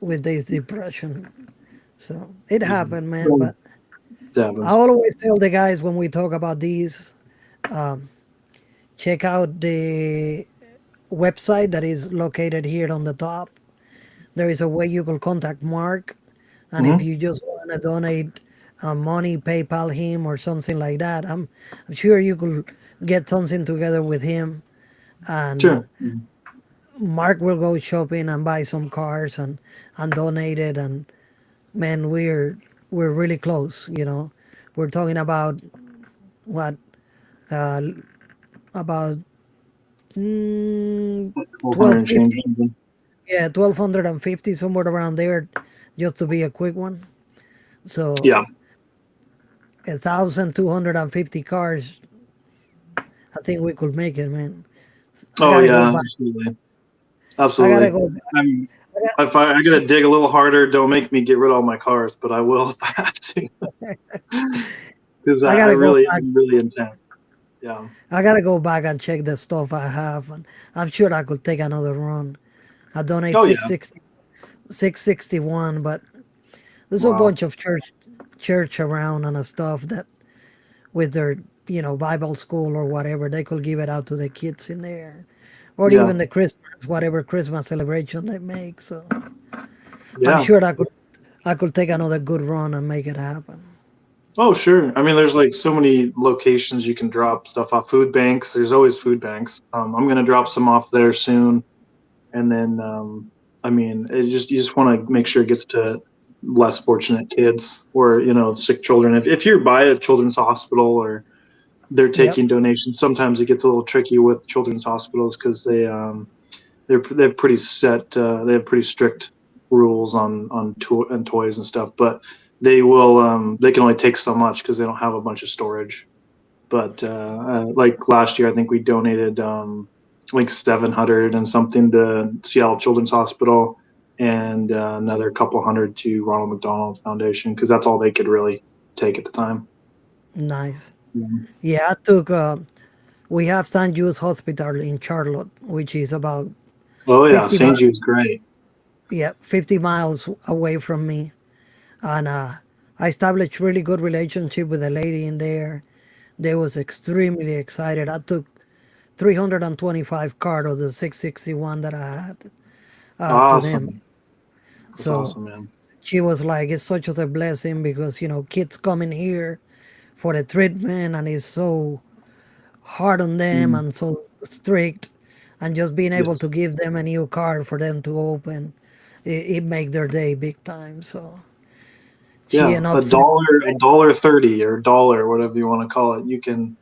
with this depression. So it mhm. happened, man. But It I happens. always tell the guys when we talk about these, check out the website that is located here on the top. There is a way you can contact Mark, and if Hmm. you just want to donate money, PayPal him or something like that, I'm sure you could get something together with him, and Sure. Mhm. Mark will go shopping and buy some cars and donate it. And man, we're really close. We're talking about what uh, about Like 1,200 twelve and change or fifty. something. Yeah, 1,250, somewhere around there, just to be a quick one. So Yeah. 1,250 cars. I think we could make it, man. I Oh gotta go yeah, back. absolutely, I gotta absolutely. go back. I'm I got, If I gotta dig a little harder, don't make me get rid of all my cars, but I will if I have to, because I I gotta go really back. am really intense. Yeah. I gotta go back and check the stuff I have, and I'm sure I could take another run. I donate Oh yeah. 661, but there's a Wow. bunch of church around and stuff that with their Bible school or whatever, they could give it out to the kids in there, or Yeah. even the Christmas, whatever Christmas celebration they make. So I'm Yeah. sure I could take another good run and make it happen. Oh sure. I mean, there's like so many locations you can drop stuff off. Food banks. There's always food banks. I'm gonna drop some off there soon, and then I mean, you just want to make sure it gets to less fortunate kids or sick children. If you're by a children's hospital, or they're Yep. taking donations. Sometimes it gets a little tricky with children's hospitals because they have pretty they have pretty strict rules on toys and stuff. But they can only take so much because they don't have a bunch of storage. But like last year, I think we donated like 700 and something to Seattle Children's Hospital. and another couple hundred to Ronald McDonald Foundation, because that's all they could really take at the time. Nice. Yeah. Yeah, I took. We have St. Jude's Hospital in Charlotte, which is about Oh yeah, 50 St. miles. Jude's great. Yeah, 50 miles away from me, and I established really good relationship with a lady in there. They was extremely excited. I took 325 card of the 661 that I had to them. Awesome. That's So awesome, man. she was like, it's such a blessing because, kids coming here for the treatment and it's so hard on them Mm. and so strict. And just being able Yes. to give them a new card for them to open, it make their day big time. So she Yeah, ended a up sending dollar, me. $1.30 or dollar, whatever you want to call it. You can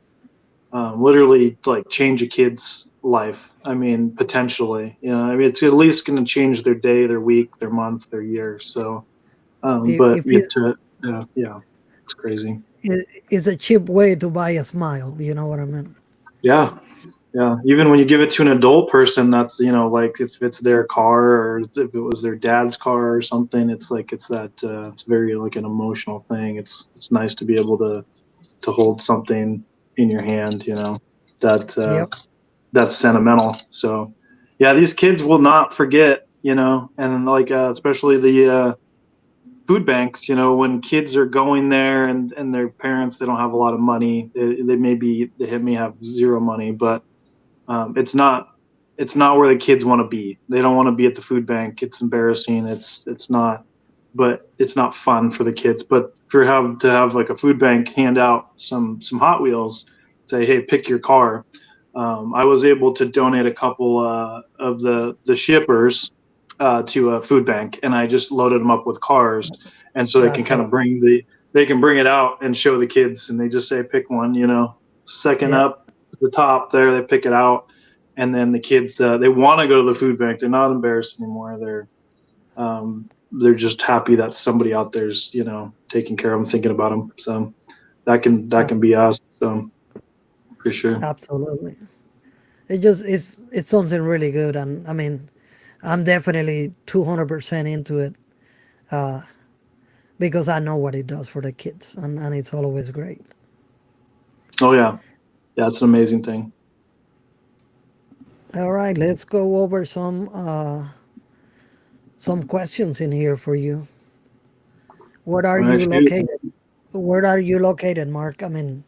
literally like change a kid's life. I mean, potentially. I mean, it's at least going to change their day, their week, their month, their year. So, but If you it, have to, yeah, it's crazy. it's a cheap way to buy a smile, you know what I mean? Yeah, yeah. Even when you give it to an adult person, that's like if it's their car or if it was their dad's car or something, it's like it's that it's very like an emotional thing. It's nice to be able to hold something in your hand, that Yep. that's sentimental. So, yeah, these kids will not forget, and like especially the food banks. When kids are going there and their parents, they don't have a lot of money. They may have zero money, but it's not where the kids want to be. They don't want to be at the food bank. It's embarrassing. It's not. But it's not fun for the kids. But to have like a food bank hand out some Hot Wheels, say, hey, pick your car. I was able to donate a couple of the shippers to a food bank, and I just loaded them up with cars, and so they can That's kind of awesome. they can bring it out and show the kids, and they just say pick one, second Yeah, up at the top there, they pick it out, and then the kids they want to go to the food bank. They're not embarrassed anymore. They're just happy that somebody out there's taking care of them, thinking about them. So that can be us. So for sure. absolutely. It's something really good, and I mean, I'm definitely 200% into it because I know what it does for the kids, and it's always great. Oh yeah, it's an amazing thing. All right, let's go over some questions in here for you. Where are All right, you shoot. located? Where are you located, Mark? I mean,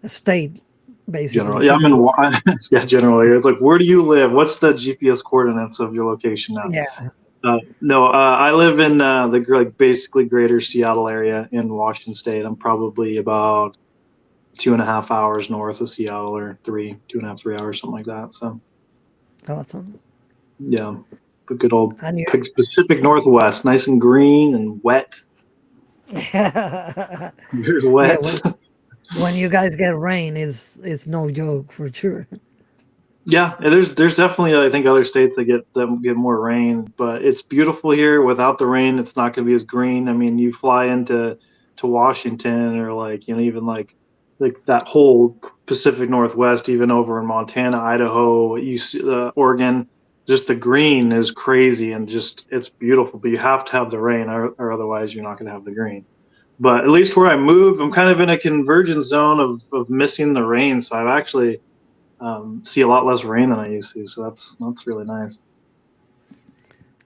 a state, basically. General. Yeah, Keep I'm it. in. Yeah, generally, it's like, where do you live? What's the GPS coordinates of your location now? Yeah, No, I live in the like basically greater Seattle area in Washington State. I'm probably about 2.5 hours north of Seattle, or 2.5, 3 hours, something like that. So awesome. yeah, the good old And you, Pacific Northwest, nice and green and wet. yeah, Very wet. when you guys get rain, is no joke for sure. Yeah, there's definitely I think other states that get more rain, but it's beautiful here. Without the rain, it's not going to be as green. I mean, you fly to Washington, or like even like that whole Pacific Northwest, even over in Montana, Idaho, Oregon, just the green is crazy, and just it's beautiful. But you have to have the rain, or otherwise you're not going to have the green. But at least where I moved, I'm kind of in a convergence zone of missing the rain, so I've actually see a lot less rain than I used to. So that's really nice.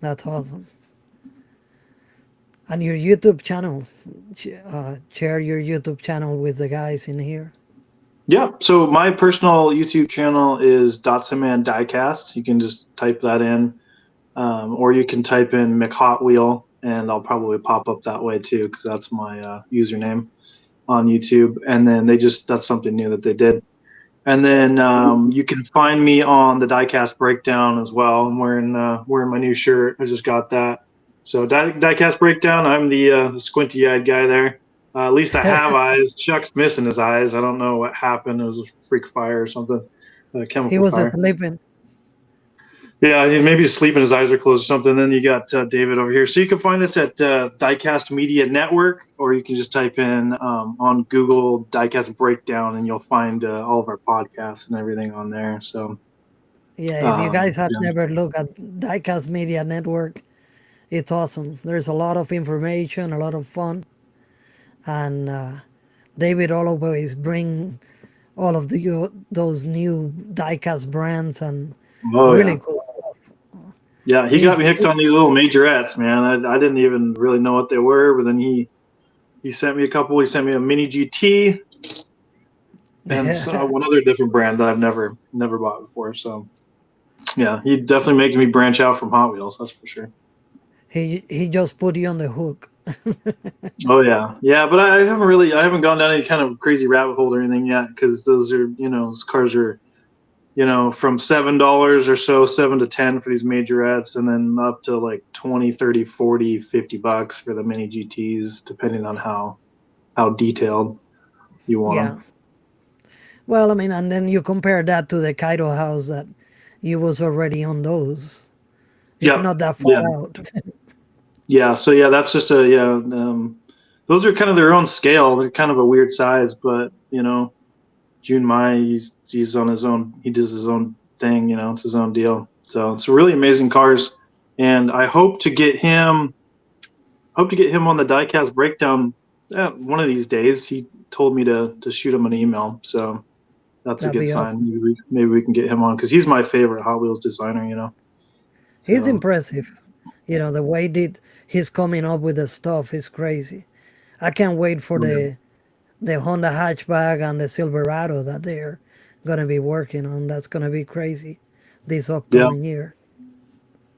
That's awesome. And your YouTube channel, share your YouTube channel with the guys in here. Yeah. So my personal YouTube channel is Dotsaman Diecast. You can just type that in, or you can type in McHotWheel, and I'll probably pop up that way too, because that's my username on YouTube. And then that's something new that they did. And then you can find me on the Diecast Breakdown as well. I'm wearing my new shirt. I just got that. So Diecast Breakdown. I'm the squinty-eyed guy there. At least I have eyes. Chuck's missing his eyes. I don't know what happened. It was a freak fire or something, a He chemical was fire. sleeping. Yeah, maybe he's sleeping. His eyes are closed or something. Then you got David over here. So you can find us at Diecast Media Network, or you can just type in on Google Diecast Breakdown, and you'll find all of our podcasts and everything on there. So Yeah, if you guys had yeah, never looked at Diecast Media Network, it's awesome. There's a lot of information, a lot of fun, and David always bring all of those new diecast brands and Oh really yeah. cool stuff. Yeah, he got He's me hooked on these little majorettes, man. I didn't even really know what they were, but then he sent me a couple. He sent me a mini GT and one other different brand that I've never bought before. So yeah, he definitely making me branch out from Hot Wheels. That's for sure. he just put you on the hook. Oh yeah, yeah. But I haven't gone down any kind of crazy rabbit hole or anything yet because those are those cars are from $7 or so, 7 to 10 for these majorettes, and then up to like 20, 30, 40, $50 for the mini GTs, depending on how detailed you want Yeah. them. Well, I mean, and then you compare that to the Kaido house that you was already on those. It's Yeah, not that far yeah, out. yeah. So yeah, that's just a yeah. Those are kind of their own scale. They're kind of a weird size, but June Mai, he's on his own. He does his own thing. It's his own deal. So it's really amazing cars, and I hope to get him. On the diecast breakdown one of these days. He told me to shoot him an email, so that's a That'd good be sign. awesome. Maybe we can get him on because he's my favorite Hot Wheels designer. He's So impressive. The way he's coming up with the stuff is crazy. I can't wait for yeah, the Honda hatchback and the Silverado that they're gonna be working on. That's gonna be crazy this yeah, upcoming year.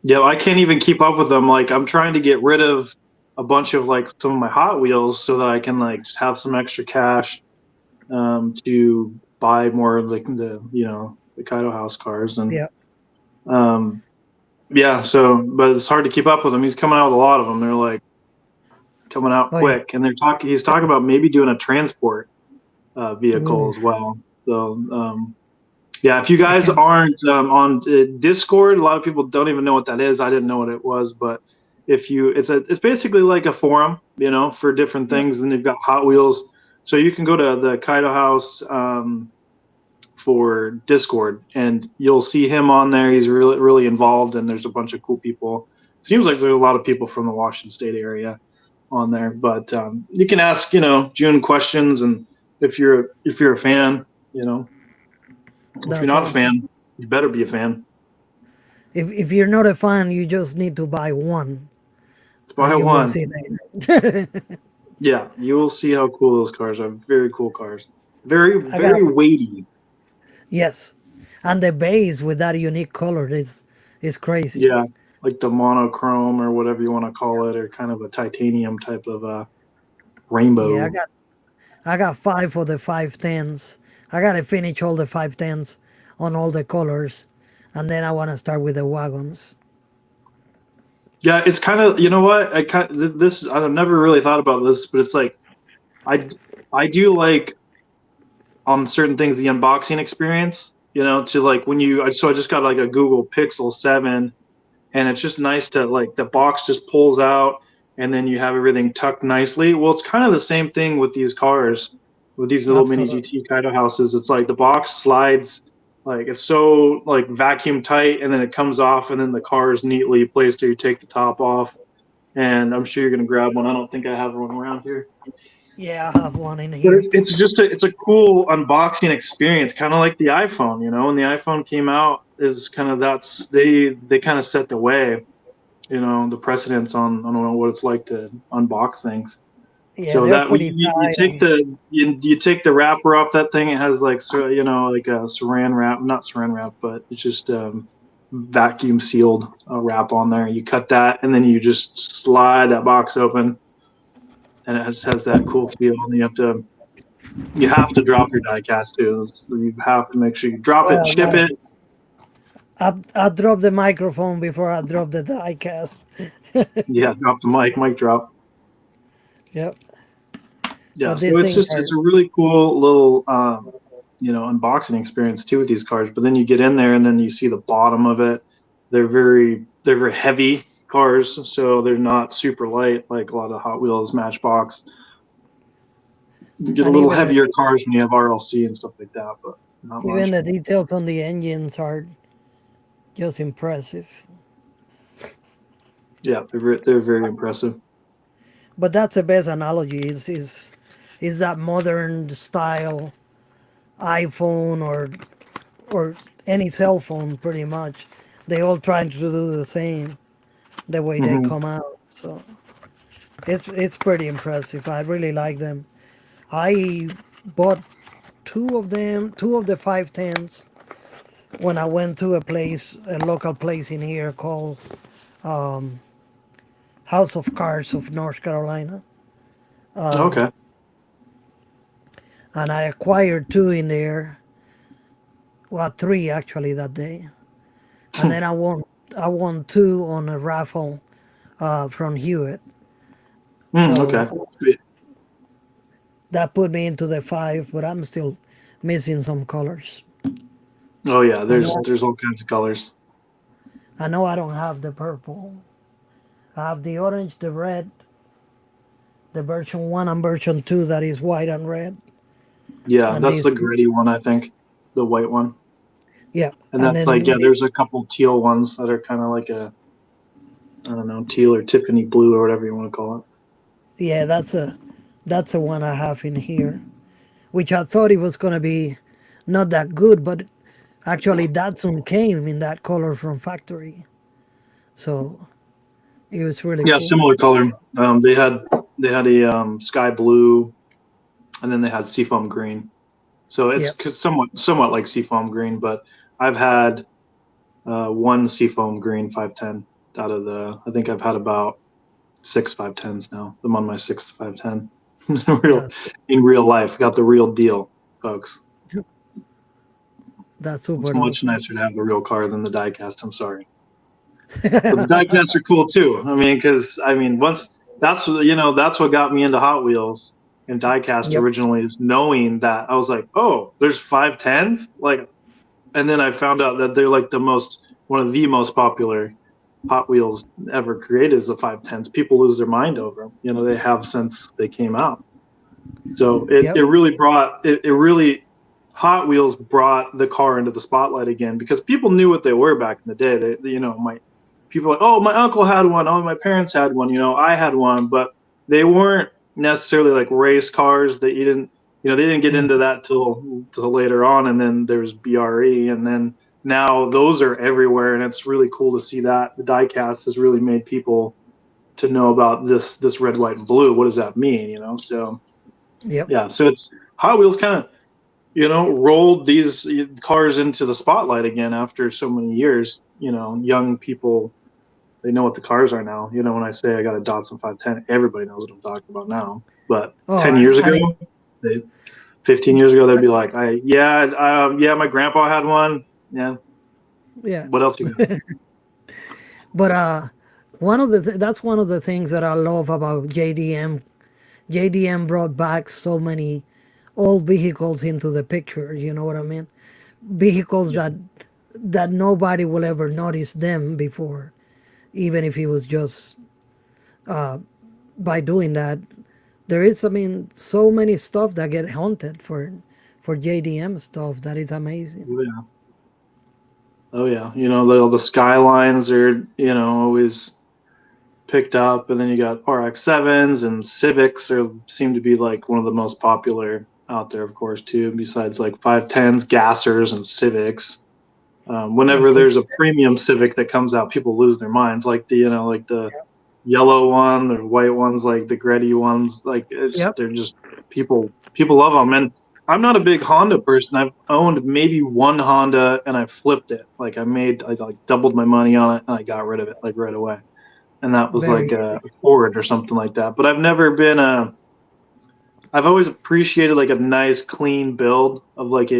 yeah. I can't even keep up with them. Like I'm trying to get rid of a bunch of like some of my Hot Wheels so that I can like just have some extra cash to buy more of like the Kaido House cars and Yeah. um, yeah. So, but it's hard to keep up with him. He's coming out with a lot of them. They're like coming out Oh yeah. quick, and he's talking about maybe doing a transport vehicle Ooh, as well. So yeah, if you I guys can. aren't on Discord, a lot of people don't even know what that is. I didn't know what it was, but if you, it's basically like a forum, for different Yeah. things. And they've got Hot Wheels, so you can go to the Kaido House for Discord, and you'll see him on there. He's really really involved, and there's a bunch of cool people. Seems like there's a lot of people from the Washington State area on there, but you can ask June questions, and if you're a fan, if you're That's not a awesome. fan, you better be a fan. If you're not a fan, you just need to buy one, Let's and buy you will one. see later. Yeah, you will see how cool those cars are. Very cool cars. Very I got very weighty. yes, and the base with that unique color is crazy. Yeah, like the monochrome or whatever you want to call it, or kind of a titanium type of Yeah, rainbow. I got 5 for the 510s. I gotta finish all the 510s on all the colors, and then I wanna start with the wagons. Yeah, it's kind of what I kind this I've never really thought about this, but it's like I I do like on certain things the unboxing experience. To like when so I just got like a Google Pixel 7, and it's just nice to like the box just pulls out, and then you have everything tucked nicely. Well, it's kind of the same thing with these cars, with these little mini Absolutely. GT Kaido houses. It's like the box slides, like it's so like vacuum tight, and then it comes off, and then the car is neatly placed there. You take the top off, and I'm sure you're gonna grab one. I don't think I have one around here. Yeah, I have one in But here. it's just it's a cool unboxing experience, kind of like the iPhone. When the iPhone came out, is kind of they kind of set the way, the precedence on what it's like to unbox things. Yeah, So they're that pretty you tight. take you take the wrapper off that thing. It has like like a saran wrap, not saran wrap, but it's just vacuum sealed wrap on there. You cut that, and then you just slide that box open, and it has that cool feel. And you have to drop your die cast too. So you have to make sure you drop it, Well, chip no, it. I dropped the microphone before I dropped the diecast. Yeah, drop the mic drop. Yep, Yeah, but so these things it's are. a really cool little unboxing experience too with these cars. But then you get in there and then you see the bottom of it. They're very heavy cars, so they're not super light like a lot of Hot Wheels, Matchbox. You get a And little heavier cars when you have RLC and stuff like that, but not even much. the details on the engines are just impressive. Yeah, they're very impressive. But that's the best analogy. Is that modern style iPhone or any cell phone pretty much. They all trying to do the same the way they Hmm. come out. So it's pretty impressive. I really like them. I bought two of them, two of the 510s when I went to a local place in here called House of Cards of North Carolina. Okay. And I acquired two in there. Well, three actually that day. And then I won two on a raffle from Hewitt. Okay. So that put me into the five, but I'm still missing some colors. Oh yeah, I know there's all kinds of colors. I don't have the purple. I have the orange, the red, the version one and version two that is white and red. Yeah, And that's this the gritty one, I think, the white one. yeah. And And that's then like, yeah, there's a couple teal ones that are kind of like a, I don't know, teal or Tiffany blue or whatever you want to call it. yeah, that's a one I have in here. Which I thought it was gonna be not that good, but actually Datsun came in that color from factory. So it was really Yeah, cool. similar color. They had a sky blue, and then they had seafoam green. So it's Yep. somewhat like seafoam green, but I've had one seafoam green 510 out of the. I think I've had about six 510s now. I'm on my sixth 510. real That, in real life, got the real deal, folks. that's It's super much awesome. nicer to have the real car than the diecast. I'm sorry, but the diecasts are cool too. I mean, because I mean, once that's what got me into Hot Wheels and diecast Yep. originally is knowing that I was like, oh, there's 510s, like, and then I found out that they're like one of the most popular Hot Wheels ever created is the 510s. People lose their mind over them. They have since they came out. So it Yep. really it really Hot Wheels brought the car into the spotlight again because people knew what they were back in the day. My people were like, oh, my uncle had one, oh, my parents had one, I had one, but they weren't necessarily like race cars that you didn't they didn't get into Mhm. that till later on, and then there's BRE, and then now those are everywhere, and it's really cool to see that the diecast has really made people to know about this red, white, and blue. What does that mean? So Yep. yeah, so it's Hot Wheels kind of rolled these cars into the spotlight again after so many years. Young people, they know what the cars are now. When I say I got a Datsun 510, everybody knows what I'm talking about now. But Oh, 10 and, years and ago, they, 15 years ago, they'd be like, yeah, my grandpa had one. Yeah, yeah. what else you got? But that's one of the things that I love about JDM. JDM brought back so many old vehicles into the picture. You know what I mean? Vehicles Yeah, that nobody will ever notice them before, even if it was just by doing that. There is, I mean, so many stuff that get haunted for JDM stuff that is amazing. oh yeah, oh yeah. The skylines are always picked up, and then you got RX-7s and Civics seem to be like one of the most popular out there, of course, too. Besides like 510s, Gassers, and Civics. And Whenever keep there's a premium Civic that comes out, people lose their minds. Like the yellow one, the white ones, like the Gretty ones. Like yep, they're just people love them. And I'm not a big Honda person. I've owned maybe one Honda and I flipped it. Like I like doubled my money on it and I got rid of it like right away, and that was like very a Ford or something like that. But I've never been a. I've always appreciated like a nice clean build of like a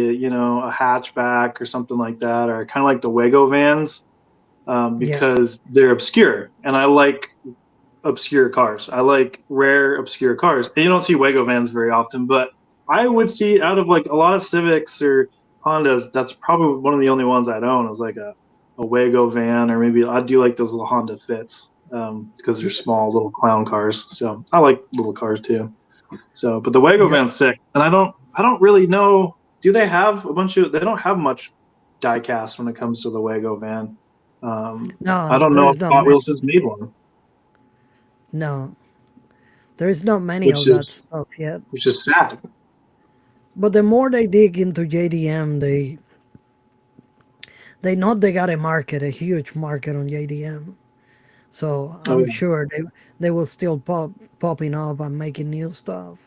hatchback or something like that, or kind of like the Wago vans, yeah, because they're obscure, and I like obscure cars. I like rare obscure cars. And you don't see Wago vans very often, but I would see out of like a lot of Civics or Hondas, that's probably one of the only ones I'd own is like a Wago van, or maybe I do like those little Honda Fits because they're small little clown cars. So I like little cars too. So, but the Wago yep. van's sick, and I don't really know. Do they have a bunch of? They don't have much diecast when it comes to the Wago van. I No, don't know there's if not Hot many. Wheels has made one. No, there is not many which of that is stuff yet. which is sad. But the more they dig into JDM, they know they got a market, a huge market on JDM. So Oh, I'm sure they will still popping up and making new stuff.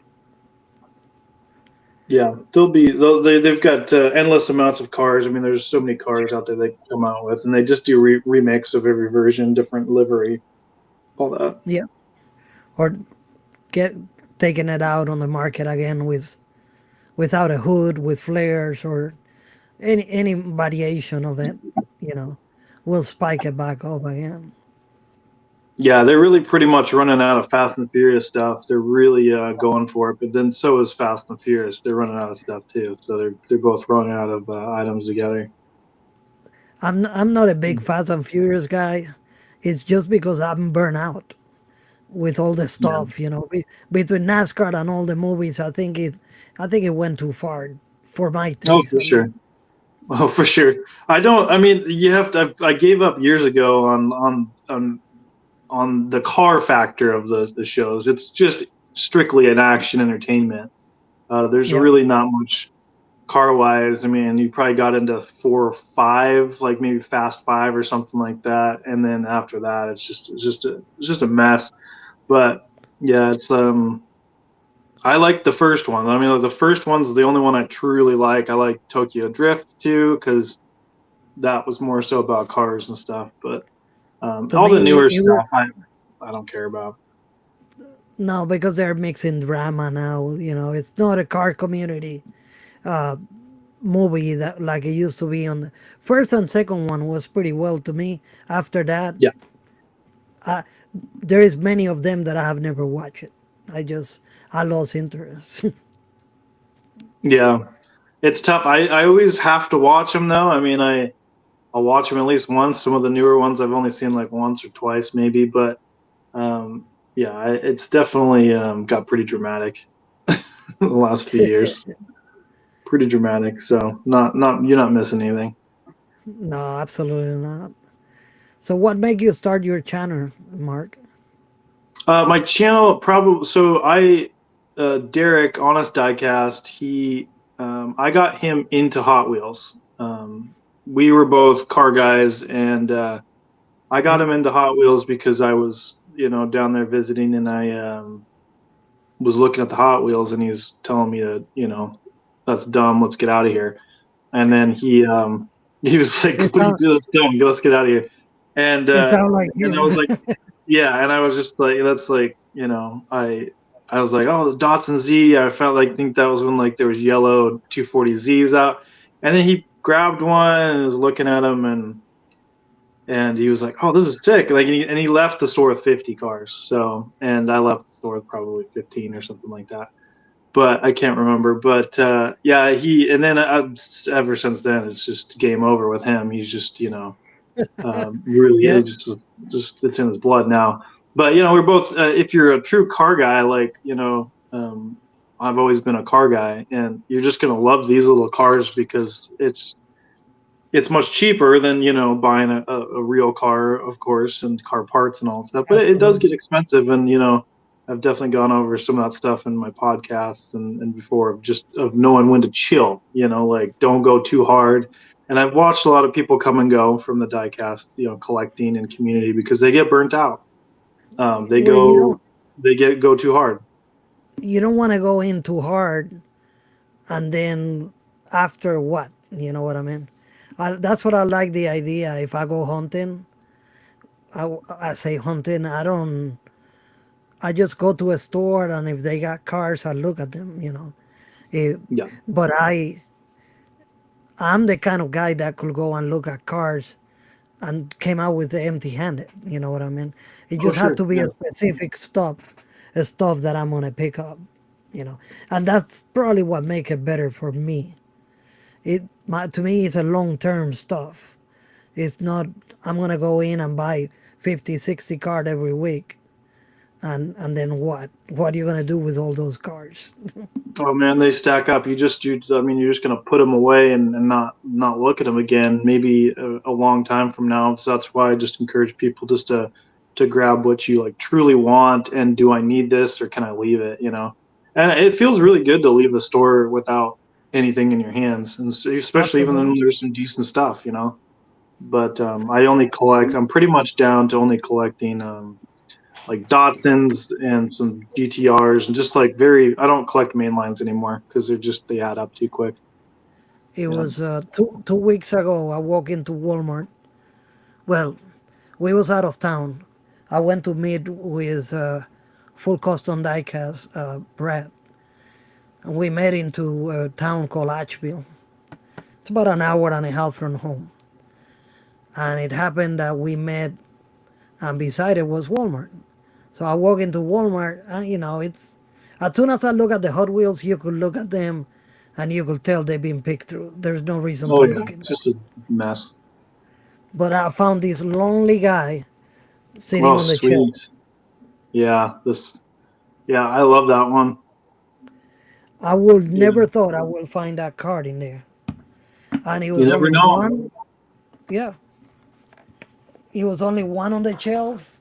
yeah, they've got endless amounts of cars. I mean, there's so many cars out there they can come out with, and they just do remakes of every version, different livery, all that. Yeah, or get taking it out on the market again without a hood, with flares, or any variation of it. You know, will spike it back up again. Yeah, they're really pretty much running out of Fast and Furious stuff. They're really going for it, but then so is Fast and Furious. They're running out of stuff too, so they're both running out of items together. I'm not a big Fast and Furious guy. It's just because I'm burnt out with all the Yeah. stuff. You know, between NASCAR and all the movies, I think it went too far for my Oh, taste. for I sure. mean, Oh, for sure. I don't. I mean, you have to. I gave up years ago on the car factor of the shows. It's just strictly an action entertainment. There's yeah. really not much car wise. I mean, you probably got into 4 or 5, like maybe Fast Five or something like that, and then after that, it's just a mess. But yeah, it's I like the first one. I mean, the first one's the only one I truly like. I like Tokyo Drift too because that was more so about cars and stuff. But To all me, the newer it was stuff, I don't care about. no, because they're mixing drama now. You know, it's not a car community movie that like it used to be on the first and second one was pretty well to me. After that, Yeah, there is many of them that I have never watched. I lost interest. yeah, it's tough. I always have to watch them though. I mean, I'll watch them at least once. Some of the newer ones I've only seen like once or twice maybe, but um, yeah, it's definitely got pretty dramatic the last few years. Pretty dramatic. So not you're not missing anything. No, absolutely not. So, what made you start your channel, Mark? My channel probably so I Derek Honest Diecast I got him into Hot Wheels. We were both car guys, and I got Yeah, him into Hot Wheels because I was down there visiting, and I was looking at the Hot Wheels, and he was telling me to that's dumb, let's get out of here. And then he was like, it what do you sound do? That's dumb, let's get out of here. And it sound like I was him. like, yeah, and I was just like, that's like, I was like, oh, the Datsun Z. I felt like think that was when like there was yellow 240Zs out, and then he grabbed one and was looking at them, and he was like, oh, this is sick. Like, and he left the store with 50 cars. So, and I left the store with probably 15 or something like that, but I can't remember. But yeah, and then ever since then, it's just game over with him. He's just really Yeah, it just it's in his blood now. But we're both if you're a true car guy, like I've always been a car guy, and you're just gonna love these little cars because it's much cheaper than buying a real car, of course, and car parts and all that stuff. But it does get absolutely. expensive, and I've definitely gone over some of that stuff in my podcasts and before of knowing when to chill. Like don't go too hard. And I've watched a lot of people come and go from the diecast, collecting and community because they get burnt out. They Well, go go too hard. you don't want to go in too hard, and then after what? You know what I mean? That's what I like the idea. If I go hunting, I say hunting. I don't. I just go to a store, and if they got cars, I look at them. It, Yeah. but I'm the kind of guy that could go and look at cars and came out with the empty-handed. You know what I mean? It Oh, just have sure. to be Yeah. a specific stuff that I'm gonna pick up. And that's probably what make it better for me. To me, it's a long-term stuff. It's not I'm gonna go in and buy 50, 60 card every week, and then what? What are you gonna do with all those cards? Oh man, they stack up. I mean, you're just gonna put them away and not look at them again. Maybe a long time from now. So that's why I just encourage people just to to grab what you like truly want, and do I need this or can I leave it, you know? And it feels really good to leave the store without anything in your hands, and so, especially even when Absolutely. there's some decent stuff, you know. But I only collect. I'm pretty much down to only collecting like Datsuns and some GTRs, and just like very. I don't collect mainlines anymore because they add up too quick. It Yeah. was 2 weeks ago. I walked into Walmart. Well, we was out of town. I went to meet with full custom diecast Brad, and we met into a town called Asheville. It's about an hour and a half from home. And it happened that we met, and beside it was Walmart. So I walk into Walmart, and it's as soon as I look at the Hot Wheels, you could look at them, and you could tell they've been picked through. There's no reason to Oh yeah, look at them. just a mess. But I found this lonely guy sitting Oh on the shelf. sweet. Yeah, this. Yeah, I love that one. I would Yeah, never thought I would find that card in there, and it you was never only know. one. Yeah, it was only one on the shelf,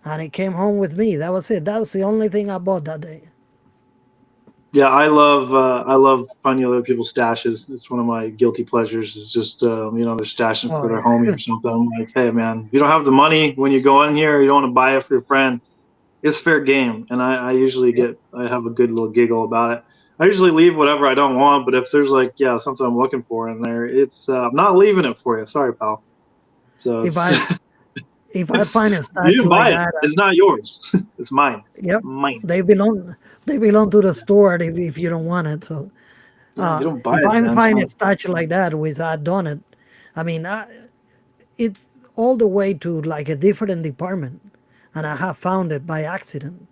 and it came home with me. That was it. That was the only thing I bought that day. Yeah, I love finding other people's stashes. It's one of my guilty pleasures. Is just they're stashing Oh for their yeah, homie or something. I'm like, hey man, if you don't have the money when you go in here, you don't want to buy it for your friend. It's fair game, and I usually yep. I have a good little giggle about it. I usually leave whatever I don't want, but if there's like something I'm looking for in there, it's I'm not leaving it for you. Sorry, pal. So If it's I if I it's find a you statue didn't like buy it. that, It's not yours. It's mine. yep, Mine. they belong. They belong to the store if you don't want it. So Yeah, you don't buy if it, I man. find a statue like that with I done it, I mean, it's all the way to like a different department, and I have found it by accident,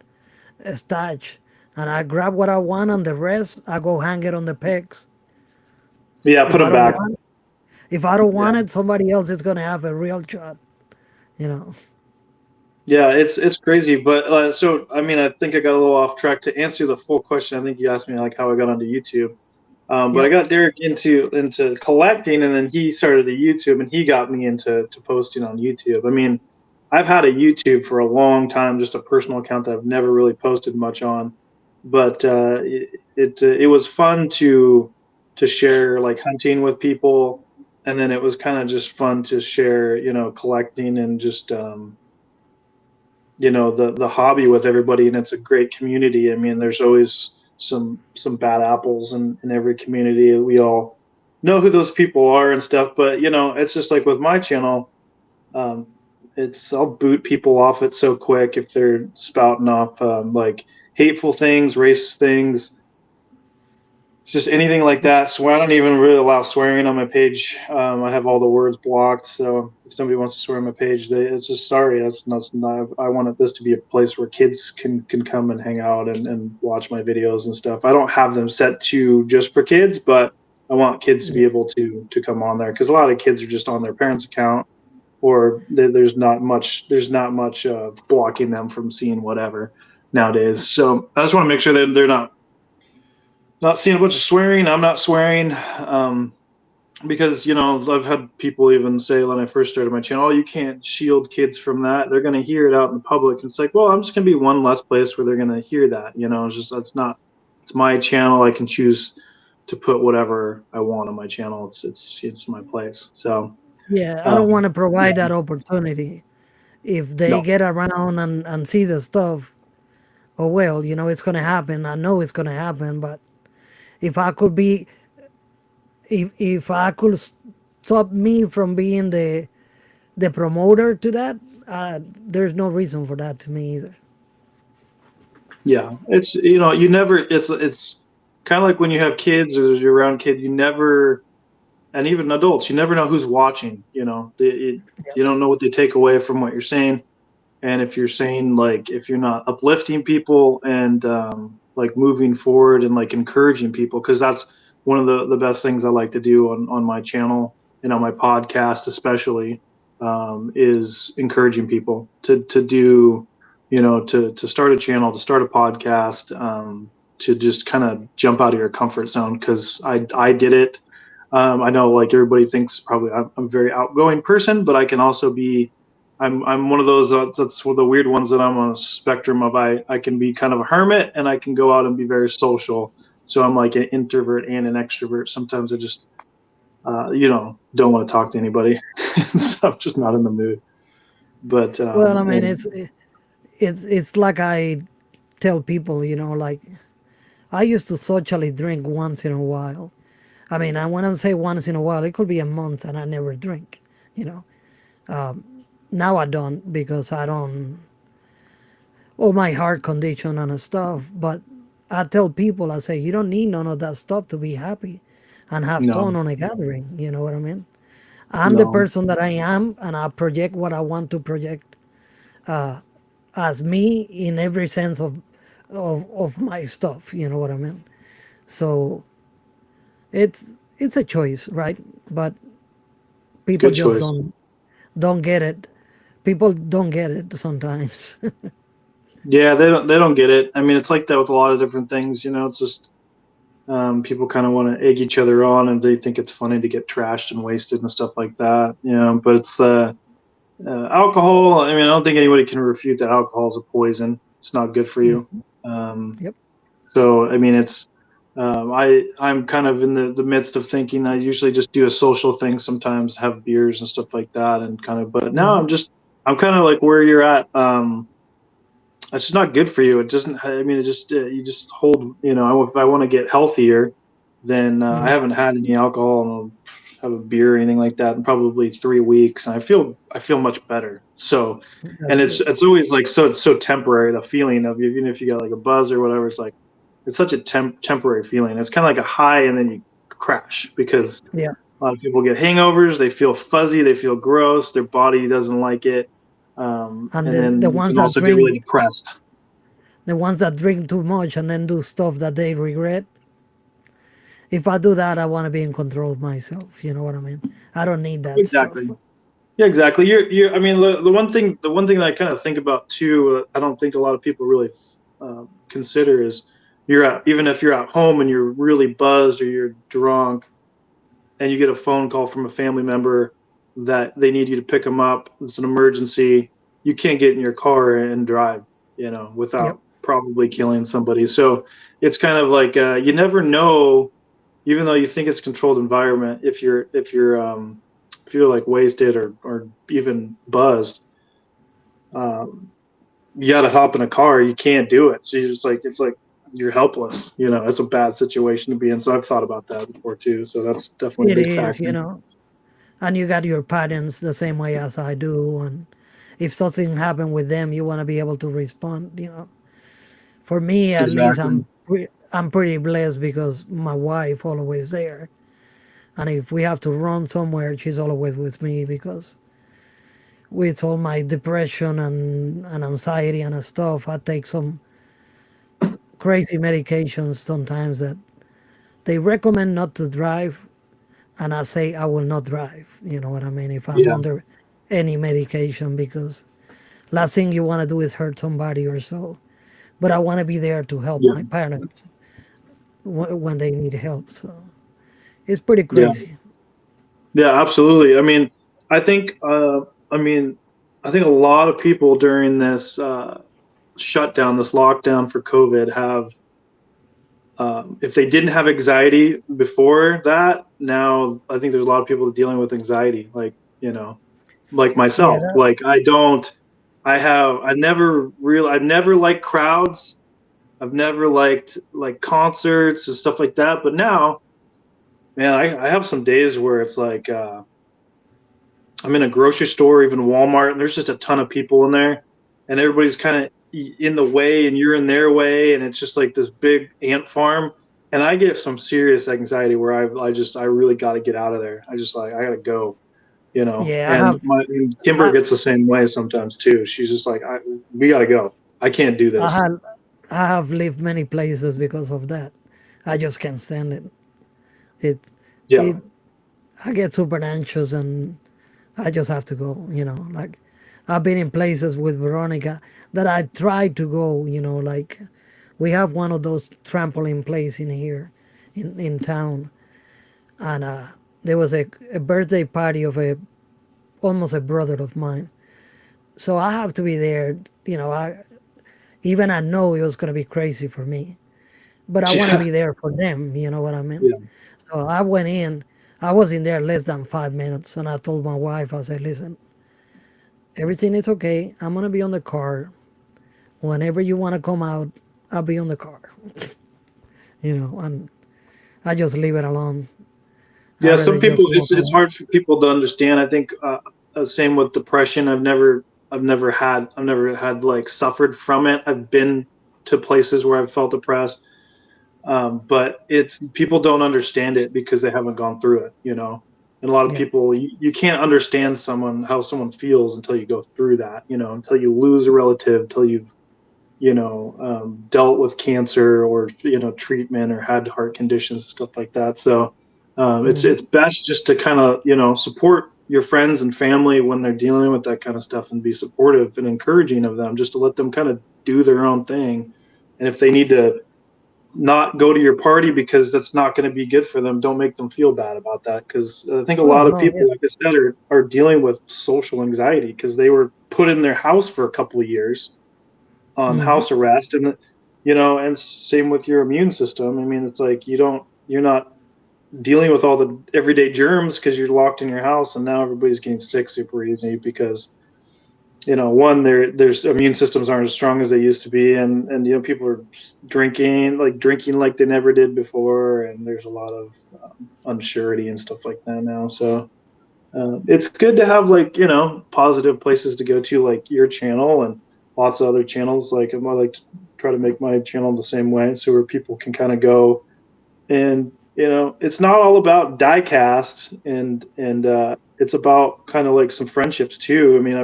a statue, and I grab what I want, and the rest I go hang it on the pegs. Yeah, put If I them don't back. want, if I don't Yeah. want it, somebody else is gonna have a real shot. You know. Yeah, it's crazy, but so I mean, I think I got a little off track. To answer the full question, I think you asked me like how I got onto YouTube. But I Yep. got Derek into collecting, and then he started a YouTube, and he got me into to posting on YouTube. I mean, I've had a YouTube for a long time, just a personal account that I've never really posted much on. But it was fun to share like hunting with people, and then it was kind of just fun to share, collecting and just the hobby with everybody, and it's a great community. I mean, there's always some bad apples in every community. We all know who those people are and stuff, but it's just like with my channel. um, it's I'll boot people off it so quick if they're spouting off like hateful things, racist things, just anything like that. So I don't even really allow swearing on my page. I have all the words blocked. So if somebody wants to swear on my page, it's just sorry. That's not. I wanted this to be a place where kids can come and hang out and watch my videos and stuff. I don't have them set to just for kids, but I want kids to be Yeah. able to come on there, because a lot of kids are just on their parents' account, or there's not much blocking them from seeing whatever nowadays. So I just want to make sure that they're not seeing a bunch of swearing. I'm not swearing, because I've had people even say when I first started my channel, "Oh, you can't shield kids from that. They're going to hear it out in the public." And it's like, well, I'm just going to be one less place where they're going to hear that. It's just that's not. It's my channel. I can choose to put whatever I want on my channel. It's my place. So Yeah, I don't um, want to yeah, provide that opportunity. If they no, get around and see the stuff, oh well, it's gonna happen. I know it's gonna happen, but if I could be, if I could stop me from being the promoter to that, there's no reason for that to me either. yeah, it's you never. It's kind of like when you have kids or you're around kids. You never, and even adults, you never know who's watching. You don't know what they take away from what you're saying. And if you're saying, like, if you're not uplifting people and like moving forward and like encouraging people, because that's one of the best things I like to do on my channel and on my podcast especially, is encouraging people to do, to start a channel, to start a podcast, to just kind of jump out of your comfort zone, because I did it. I know like everybody thinks probably I'm a very outgoing person, but I can also be I'm one of those that's one of the weird ones that I'm on a spectrum of. I can be kind of a hermit and I can go out and be very social. So I'm like an introvert and an extrovert. Sometimes I just don't want to talk to anybody. So I'm just not in the mood. But Well, I mean, it's like I tell people, like I used to socially drink once in a while. I mean, I when I say once in a while, it could be a month and I never drink. You know, now I don't because I don't all my heart condition and stuff. But I tell people, I say, you don't need none of that stuff to be happy and have no, fun on a gathering. You know what I mean? I'm the no, person that I am, and I project what I want to project as me in every sense of my stuff. You know what I mean? So it's a choice, right? But people good just choice. don't get it. People don't get it sometimes. Yeah, they don't get it. I mean, it's like that with a lot of different things. It's just people kind of want to egg each other on, and they think it's funny to get trashed and wasted and stuff like that. But it's alcohol. I mean, I don't think anybody can refute that alcohol is a poison. It's not good for you. Um, Yep. so I mean, I'm kind of in the midst of thinking. I usually just do a social thing sometimes, have beers and stuff like that, and kind of. But now Hmm. I'm kind of like where you're at. It's just not good for you. It doesn't. I mean, it just you just hold. If I want to get healthier, then I Hmm. haven't had any alcohol and I'll have a beer or anything like that in probably 3 weeks, and I feel much better. So, and That's it's good. it's always like it's so temporary. The feeling of even if you got like a buzz or whatever, it's like it's such a temporary feeling. It's kind of like a high and then you crash because Yeah. a lot of people get hangovers. They feel fuzzy. They feel gross. Their body doesn't like it. And And the then you ones can that also get really drink, depressed. too much and then do stuff that they regret. If I do that, I want to be in control of myself. You know what I mean? I don't need that Exactly. stuff. Yeah, exactly. You're. I mean, the one thing that I kind of think about too. I don't think a lot of people really consider is even if you're at home and you're really buzzed or you're drunk, and you get a phone call from a family member that they need you to pick them up. It's an emergency. You can't get in your car and drive, Yep. without probably killing somebody. So it's kind of like you never know, even though you think it's a controlled environment. If you're like wasted or even buzzed, um, you got to hop in a car. You can't do it. So you're just like it's like you're helpless. It's a bad situation to be in. So I've thought about that before too. So that's definitely a It big is, factor. and you got your parents the same way as I do. And if something happened with them, you want to be able to respond. For me, at least, Exactly. I'm pretty blessed because my wife always there. And if we have to run somewhere, she's always with me because with all my depression and anxiety and stuff, I take some crazy medications sometimes that they recommend not to drive, and I say I will not drive. You know what I mean? If I'm Yeah. under any medication, because last thing you want to do is hurt somebody or so. But I want to be there to help Yeah. my parents when they need help. So it's pretty Yeah. crazy. Yeah. Absolutely. I mean, I think. I mean, I think a lot of people during this shutdown, this lockdown for COVID, have. If they didn't have anxiety before that, now I think there's a lot of people dealing with anxiety, like Yeah, myself. that, Like I don't. I never liked crowds. I've never liked like concerts and stuff like that. But now, man, I have some days where it's like I'm in a grocery store, even Walmart, and there's just a ton of people in there, and everybody's kind of in the way, and you're in their way, and it's just like this big ant farm. And I get some serious anxiety where I really got to get out of there. I got to go. yeah, And Kimber I, gets the same way sometimes too. She's just like, we got to go. I can't do I this. have I have lived many places because of that. I just can't stand it. It Yeah, it I get super anxious and I just have to go. Like I've been in places with Veronica that I tried to go. Like we have one of those trampoline place in here in town, and there was a birthday party of almost a brother of mine So I have to be there. I know it was gonna be crazy for me, but I want to Yeah. be there for them. You know what I mean? Yeah. So I went in. I was in there less than 5 minutes, and I told my wife, I said, "Listen, everything is okay. I'm gonna be on the car. Whenever you want to come out, I'll be on the car." And I just leave it alone. I Yeah, rather some people just walk it's away. hard for people to understand. I think same with depression. I've never had like suffered from it. I've been to places where I've felt depressed, but it's people don't understand it because they haven't gone through it. And a lot of Yeah. people you can't understand how someone feels until you go through that. Until you lose a relative, until you've dealt with cancer or treatment or had heart conditions and stuff like that. So it's Hmm. best just to kind of support your friends and family when they're dealing with that kind of stuff and be supportive and encouraging of them, just to let them kind of do their own thing. And if they need to not go to your party because that's not going to be good for them, don't make them feel bad about that, because I think a Oh lot of no, yeah. people, like I said, are dealing with social anxiety because they were put in their house for a couple of years on Hmm. house arrest. And and same with your immune system. I mean, it's like you're not dealing with all the everyday germs because you're locked in your house, and now everybody's getting sick super easy because one, there's immune systems aren't as strong as they used to be, and people are drinking like they never did before, and there's a lot of unsurety and stuff like that now. So it's good to have positive places to go to, like your channel and lots of other channels. Like I like to try to make my channel the same way, so where people can kind of go, and it's not all about diecast, and it's about kind of like some friendships too. I mean,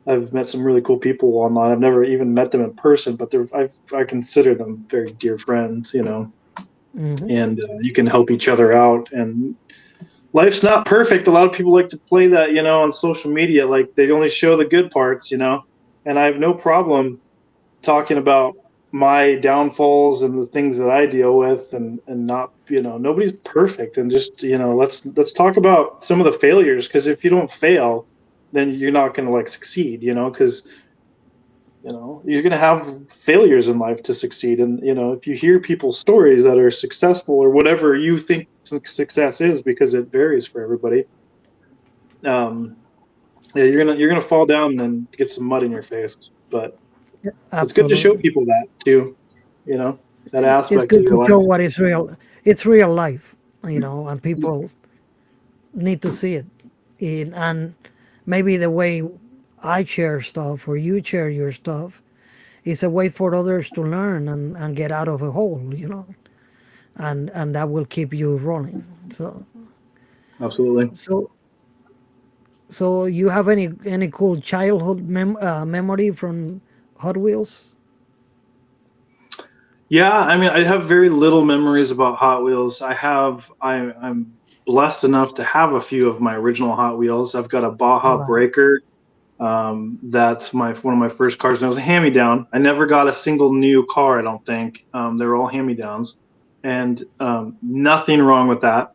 I've met some really cool people online. I've never even met them in person, but I consider them very dear friends. Hmm. And you can help each other out, and life's not perfect. A lot of people like to play that, on social media. Like they only show the good parts, and I have no problem talking about my downfalls and the things that I deal with, and not, nobody's perfect. And just, let's talk about some of the failures, because if you don't fail, then you're not going to like succeed, because you're going to have failures in life to succeed. And if you hear people's stories that are successful or whatever you think success is, because it varies for everybody, um, yeah, you're gonna fall down and get some mud in your face. But it's good to show Absolutely. people that too, you know, that It's aspect of good your to life. show what is real. It's real life, and people need to see it. And maybe the way I share stuff or you share your stuff is a way for others to learn and get out of a hole. And that will keep you rolling. So Absolutely. so so you have any cool childhood memory from Hot Wheels? Yeah, I mean, I have very little memories about Hot Wheels. I'm blessed enough to have a few of my original Hot Wheels. I've got a Baja Wow. Breaker. That's one of my first cars, and it was a hand-me-down. I never got a single new car, I don't think. They were all hand-me-downs, and nothing wrong with that.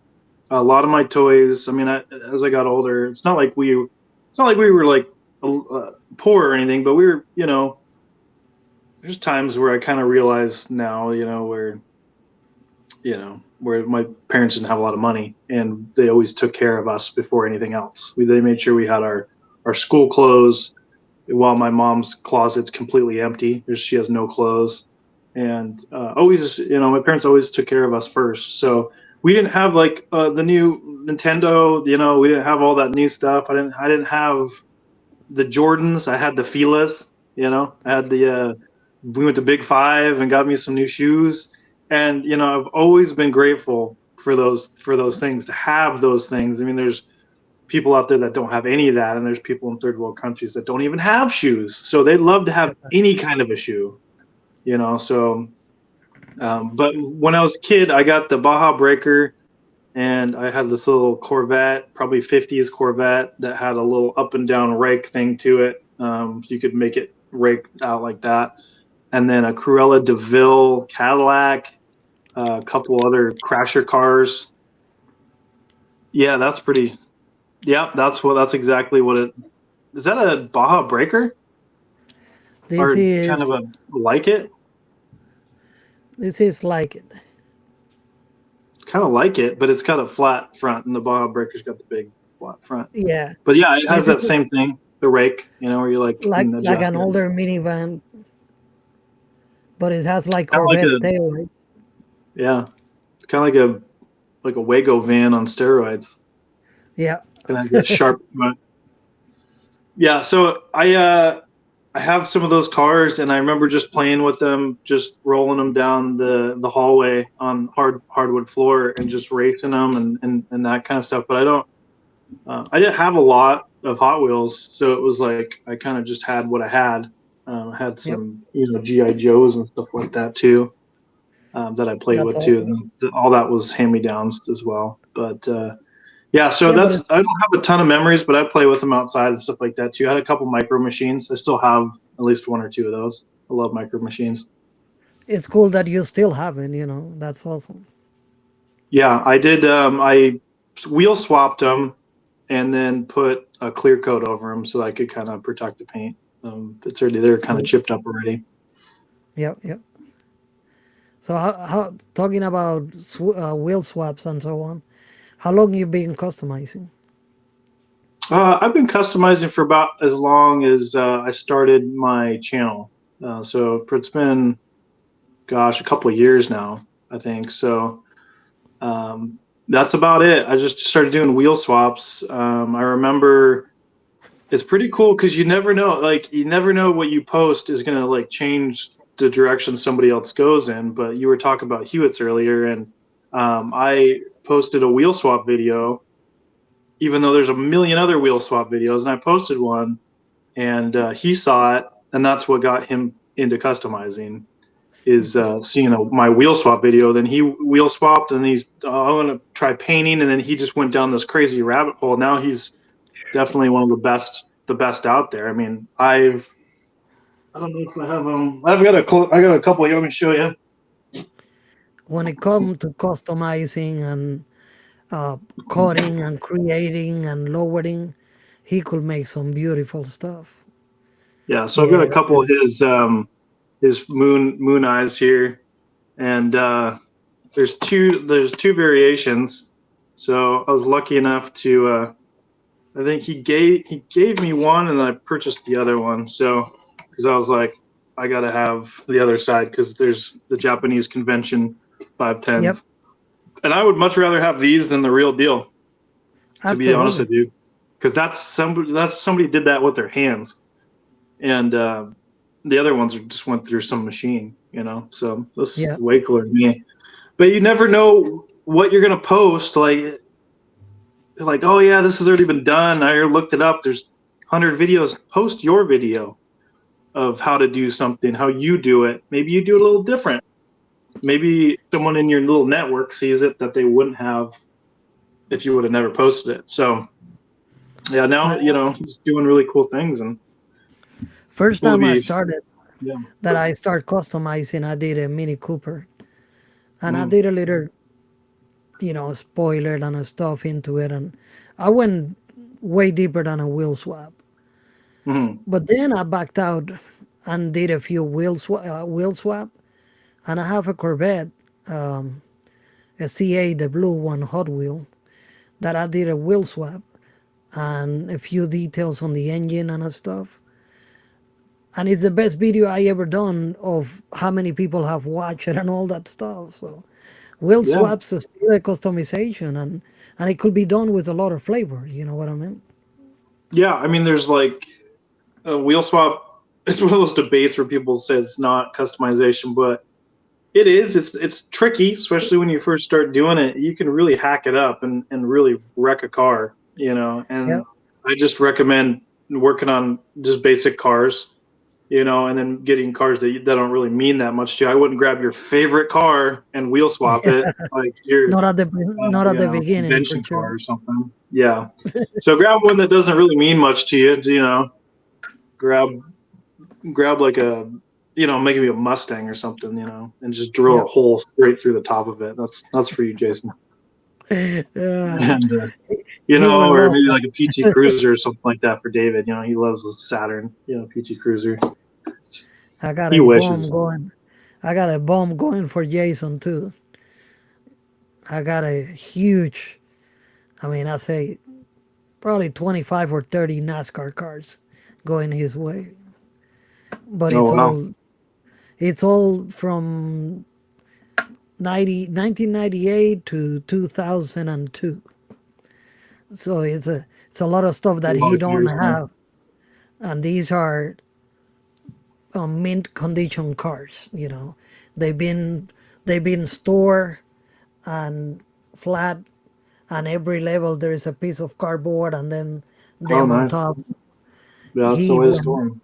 A lot of my toys, I mean, as I got older, it's not like we were like poor or anything, but we were, there's times where I kind of realize now, where my parents didn't have a lot of money, and they always took care of us before anything else. They made sure we had our school clothes, while my mom's closet's completely empty. She has no clothes, and always, my parents always took care of us first. So we didn't have like the new Nintendo. We didn't have all that new stuff. I didn't have the Jordans. I had the Filas. I had the. We went to Big Five and got me some new shoes, and I've always been grateful for those things, to have those things. I mean, there's people out there that don't have any of that, and there's people in third world countries that don't even have shoes, so they'd love to have any kind of a shoe. So but when I was a kid, I got the Baja Breaker, and I had this little Corvette, probably 50s Corvette, that had a little up and down rake thing to it, so you could make it rake out like that. And then a Cruella DeVille Cadillac, a couple other crasher cars. Yeah, that's pretty. Yeah, that's exactly what it. is that a Baja Breaker This or kind of is a like it? like it. Kind of like it, but it's got a flat front, and the Baja Breaker's got the big flat front. Yeah, But yeah, it has this that is same thing, the rake, where you like can like adjust an it. older minivan, but it has like Kind of like Corvette a taillights. yeah, kind of like a Wago van on steroids. Yeah, Kind of has a sharp front. Yeah, so I have some of those cars, and I remember just playing with them, just rolling them down the hallway on hardwood floor, and just racing them and that kind of stuff. But I didn't have a lot of Hot Wheels, so it was like I kind of just had what I had. I had yep, some GI Joes and stuff like that too, that I played that's with too. awesome. And all that was hand me downs as well. But yeah, so Yeah, but I don't have a ton of memories, but I play with them outside and stuff like that too. I had a couple micro machines. I still have at least one or two of those. I love micro machines. it's cool that you still have it. That's awesome. Yeah, I did. I wheel swapped them and then put a clear coat over them so I could kind of protect the paint. They're kind of Sweet. chipped up already. Yep, yep. So how talking about wheel swaps and so on, how long you been customizing? I've been customizing for about as long as I started my channel. So it's been, gosh, a couple of years now, I think. So that's about it. I just started doing wheel swaps. I remember it's pretty cool because you never know. Like you never know what you post is gonna like change the direction somebody else goes in. But you were talking about Hewitts earlier, and I posted a wheel swap video, even though there's a million other wheel swap videos, and I posted one, and he saw it, and that's what got him into customizing is seeing my wheel swap video. Then he wheel swapped, and he's I'm gonna try painting, and then he just went down this crazy rabbit hole. Now he's definitely one of the best out there. I mean, I don't know if I have I got a couple here. Let me show you. When it comes to customizing and cutting and creating and lowering, he could make some beautiful stuff. Yeah, so I've got Yeah, a couple of his moon eyes here, and there's two variations. So I was lucky enough to I think he gave me one, and I purchased the other one. So because I was like, I gotta have the other side because there's the Japanese convention yep, 510s, and I would much rather have these than the real deal, to be honest absolutely. with you, because that's somebody did that with their hands, and the other ones just went through some machine, So this is Yeah, way cooler to me. But you never know what you're gonna post. Like, oh yeah, this has already been done. I looked it up. There's 100 videos. Post your video of how to do something, how you do it. Maybe you do it a little different. Maybe someone in your little network sees it that they wouldn't have if you would have never posted it. So yeah, now I, he's doing really cool things, and first cool to time I be. started Yeah. that I start customizing, I did a Mini Cooper, and I Mm, did a little, spoiler and stuff into it, and I went way deeper than a wheel swap. mm, But then I backed out and did a few wheel swap, and I have a Corvette, a CA, the blue one, Hot Wheel, that I did a wheel swap and a few details on the engine and stuff. And it's the best video I ever done of how many people have watched it and all that stuff. So wheel yeah. swaps is still a customization, and it could be done with a lot of flavor. You know what I mean? Yeah. I mean, there's like a wheel swap. It's one of those debates where people say it's not customization, but it is. It's tricky, especially when you first start doing it. You can really hack it up and really wreck a car, Yeah. And I just recommend working on just basic cars, and then getting cars that don't really mean that much to you. I wouldn't grab your favorite car and wheel swap it like your Not at the beginning for convention car sure. or something. Yeah. So grab one that doesn't really mean much to you. Grab like maybe a Mustang or something, and just drill Yeah. a hole straight through the top of it. That's for you, Jason. Yeah, and he will or love maybe that. like a PT Cruiser or something like that for David. He loves the Saturn, PT Cruiser. I got He a bomb wishes. going. I got a bomb going for Jason too. I got a huge. I mean, I say probably 25 or 30 NASCAR cars going his way, but Oh wow. it's all from 1998 to 2002. So it's a lot of stuff A that lot he of don't years, man. have, and these are mint condition cars. They've been they've been stored and flat, and every level there is a piece of cardboard, and then Oh them on nice. top. Yeah, that's the He way to went store 'em.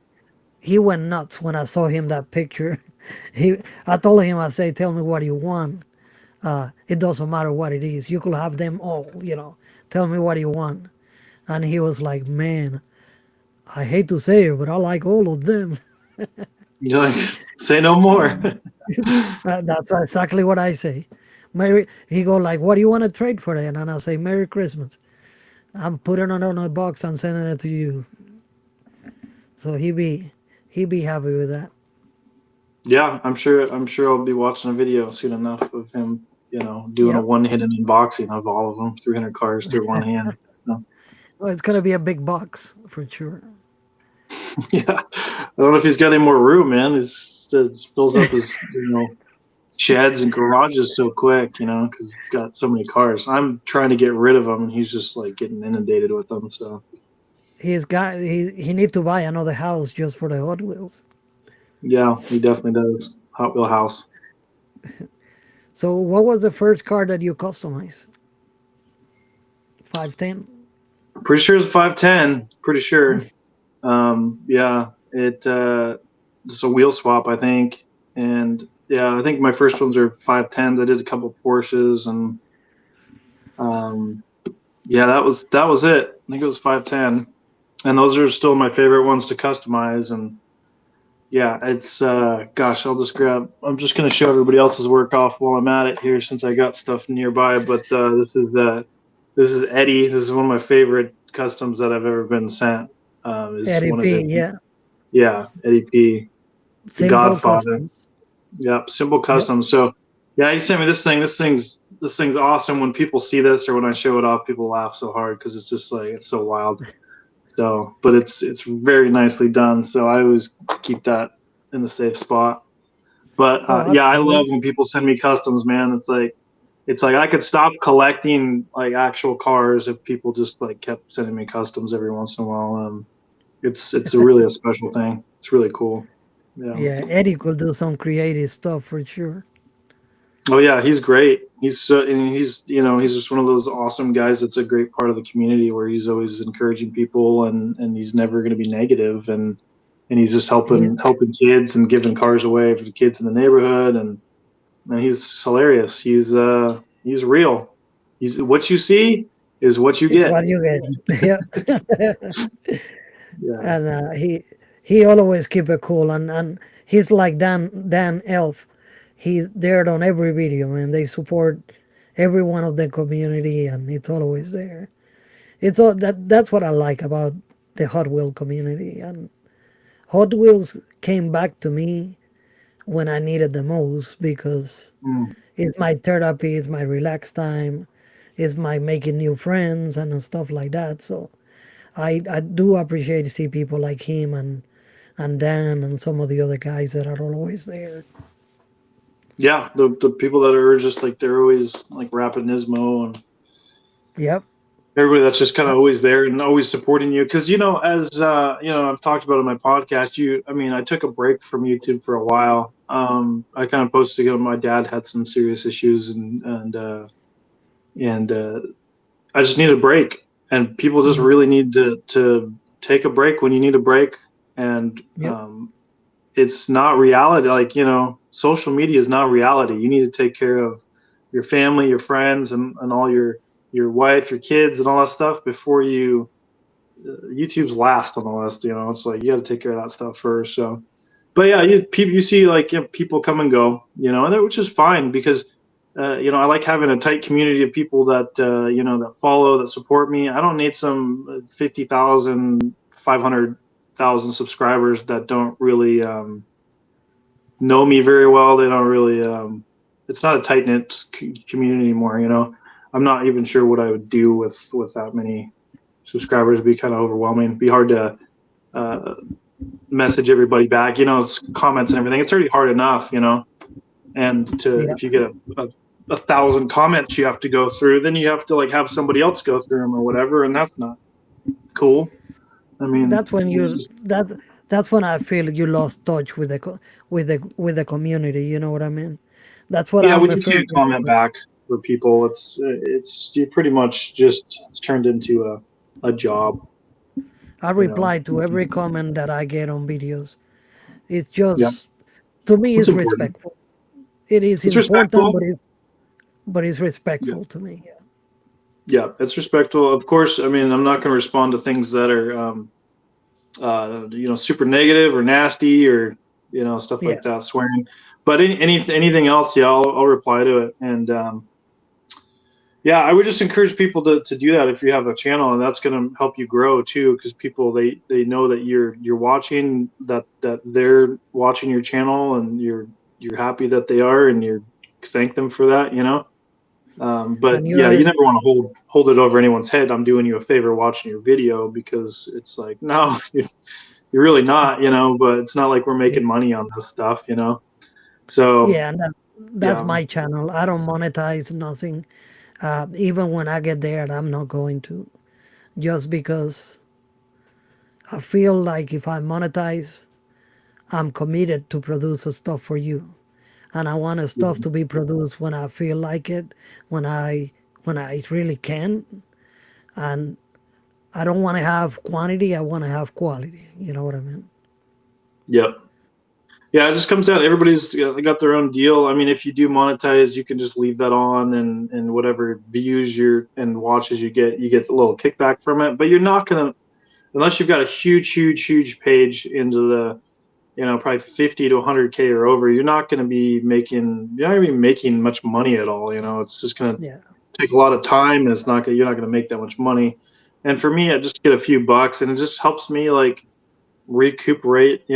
he went nuts when I saw him that picture. I told him, I say, tell me what you want. It doesn't matter what it is. You could have them all. Tell me what you want. And he was like, man, I hate to say it, but I like all of them. You're like, say no more. That's exactly what I say. He go like, what do you want to trade for it? And I say, Merry Christmas. I'm putting it on a box and sending it to you. So he be happy with that. Yeah, I'm sure I'll be watching a video soon enough of him, doing a Yep. one-handed unboxing of all of them, 300 cars through one hand. So, Well, it's gonna be a big box for sure. yeah, I don't know if he's got any more room, man. It fills up his, sheds and garages so quick, because he's got so many cars. I'm trying to get rid of them, and he's just like getting inundated with them. So, He need to buy another house just for the Hot Wheels. yeah, he definitely does. Hot Wheel house. So what was the first car that you customized? 510. Pretty sure it's 510. Pretty sure. Yeah, just a wheel swap, I think. And yeah, I think my first ones are 510s. I did a couple Porsches, and um, yeah, that was it. I think it was 510, and those are still my favorite ones to customize. And yeah, it's gosh, I'm just gonna show everybody else's work off while I'm at it here, since I got stuff nearby. But this is Eddie. This is one of my favorite customs that I've ever been sent. Is Eddie one of P, his. yeah. Yeah, Eddie P, the Simple Godfather. customs. Yep, simple Yep. custom. So yeah, he sent me this thing. This thing's awesome. When people see this or when I show it off, people laugh so hard because it's just like it's so wild. So, but it's very nicely done. So I always keep that in the safe spot. But Oh, yeah, I love absolutely. when people send me customs, man. It's like I could stop collecting like actual cars if people just like kept sending me customs every once in a while. It's really a special thing. It's really cool. Yeah. Yeah, Eddie could do some creative stuff for sure. Oh yeah, he's great. He's just one of those awesome guys that's a great part of the community where he's always encouraging people and he's never going to be negative and he's just He, helping kids and giving cars away for the kids in the neighborhood and he's hilarious. He's real. He's what you see is what you it's get. what you get. Yeah. Yeah. And he always keep it cool, and he's like Dan Elf. He's there on every video, man. They support every one of the community, and it's always there. It's all that's what I like about the Hot Wheel community, and Hot Wheels came back to me when I needed the most because Mm. it's my therapy, it's my relaxed time, it's my making new friends and stuff like that. So I do appreciate to see people like him and Dan and some of the other guys that are always there. Yeah, the people that are just like they're always like Rapid Nismo and Yep. everybody that's just kind of always there and always supporting you because as I've talked about in my podcast, I took a break from YouTube for a while. I kind of posted, my dad had some serious issues and I just need a break, and people just Mhm. really need to take a break when you need a break. And Yep. it's not reality. Like, social media is not reality. You need to take care of your family, your friends, and all your wife, your kids, and all that stuff before YouTube's last on the list. It's like you got to take care of that stuff first. So, but yeah, you see like people come and go, which is fine because I like having a tight community of people that that follow, that support me. I don't need some 50,000, 500,000 subscribers that don't really know me very well. They don't really. It's not a tight knit community anymore. I'm not even sure what I would do with that many subscribers. It'd be kind of overwhelming. It'd be hard to message everybody back. It's comments and everything. It's already hard enough. And if you get a 1,000 comments you have to go through, then you have to like have somebody else go through them or whatever, and that's not cool. I mean, that's when that's when I feel you lost touch with the community. You know what I mean? That's what I'm when you referring can't comment back for people, it's you pretty much just it's turned into a job. I reply to every comment that I get on videos. It's Yeah. just to me, It's it's important. respectful. It is It's important, respectful. but it's respectful to me. Yeah. Yeah, it's respectful. Of course, I mean, I'm not going to respond to things that are super negative or nasty or stuff Yeah. like that, swearing. But anything else, yeah, I'll reply to it. And yeah, I would just encourage people to do that if you have a channel, and that's going to help you grow too, because people they know that you're watching, that they're watching your channel, and you're happy that they are, and you thank them for that. But And yeah, you you're never want to hold it over anyone's head. I'm doing you a favor watching your video, because it's like, no, you're really not, but it's not like we're making money on this stuff, So yeah, and that's yeah, my channel. I don't monetize nothing. Even when I get there, I'm not going to, just because I feel like if I monetize, I'm committed to produce the stuff for you, and I want the stuff to be produced when I feel like it, when I really can, and I don't want to have quantity. I want to have quality. You know what I mean? yep. Yeah, it just comes down. Everybody's they got their own deal. I mean, if you do monetize, you can just leave that on, and whatever views and watches you get a little kickback from it. But you're not gonna, unless you've got a huge page into the, probably 50 to 100K or over. You're not gonna be making much money at all. It's just gonna Yeah. take a lot of time, and you're not gonna make that much money. And for me, I just get a few bucks, and it just helps me like recuperate,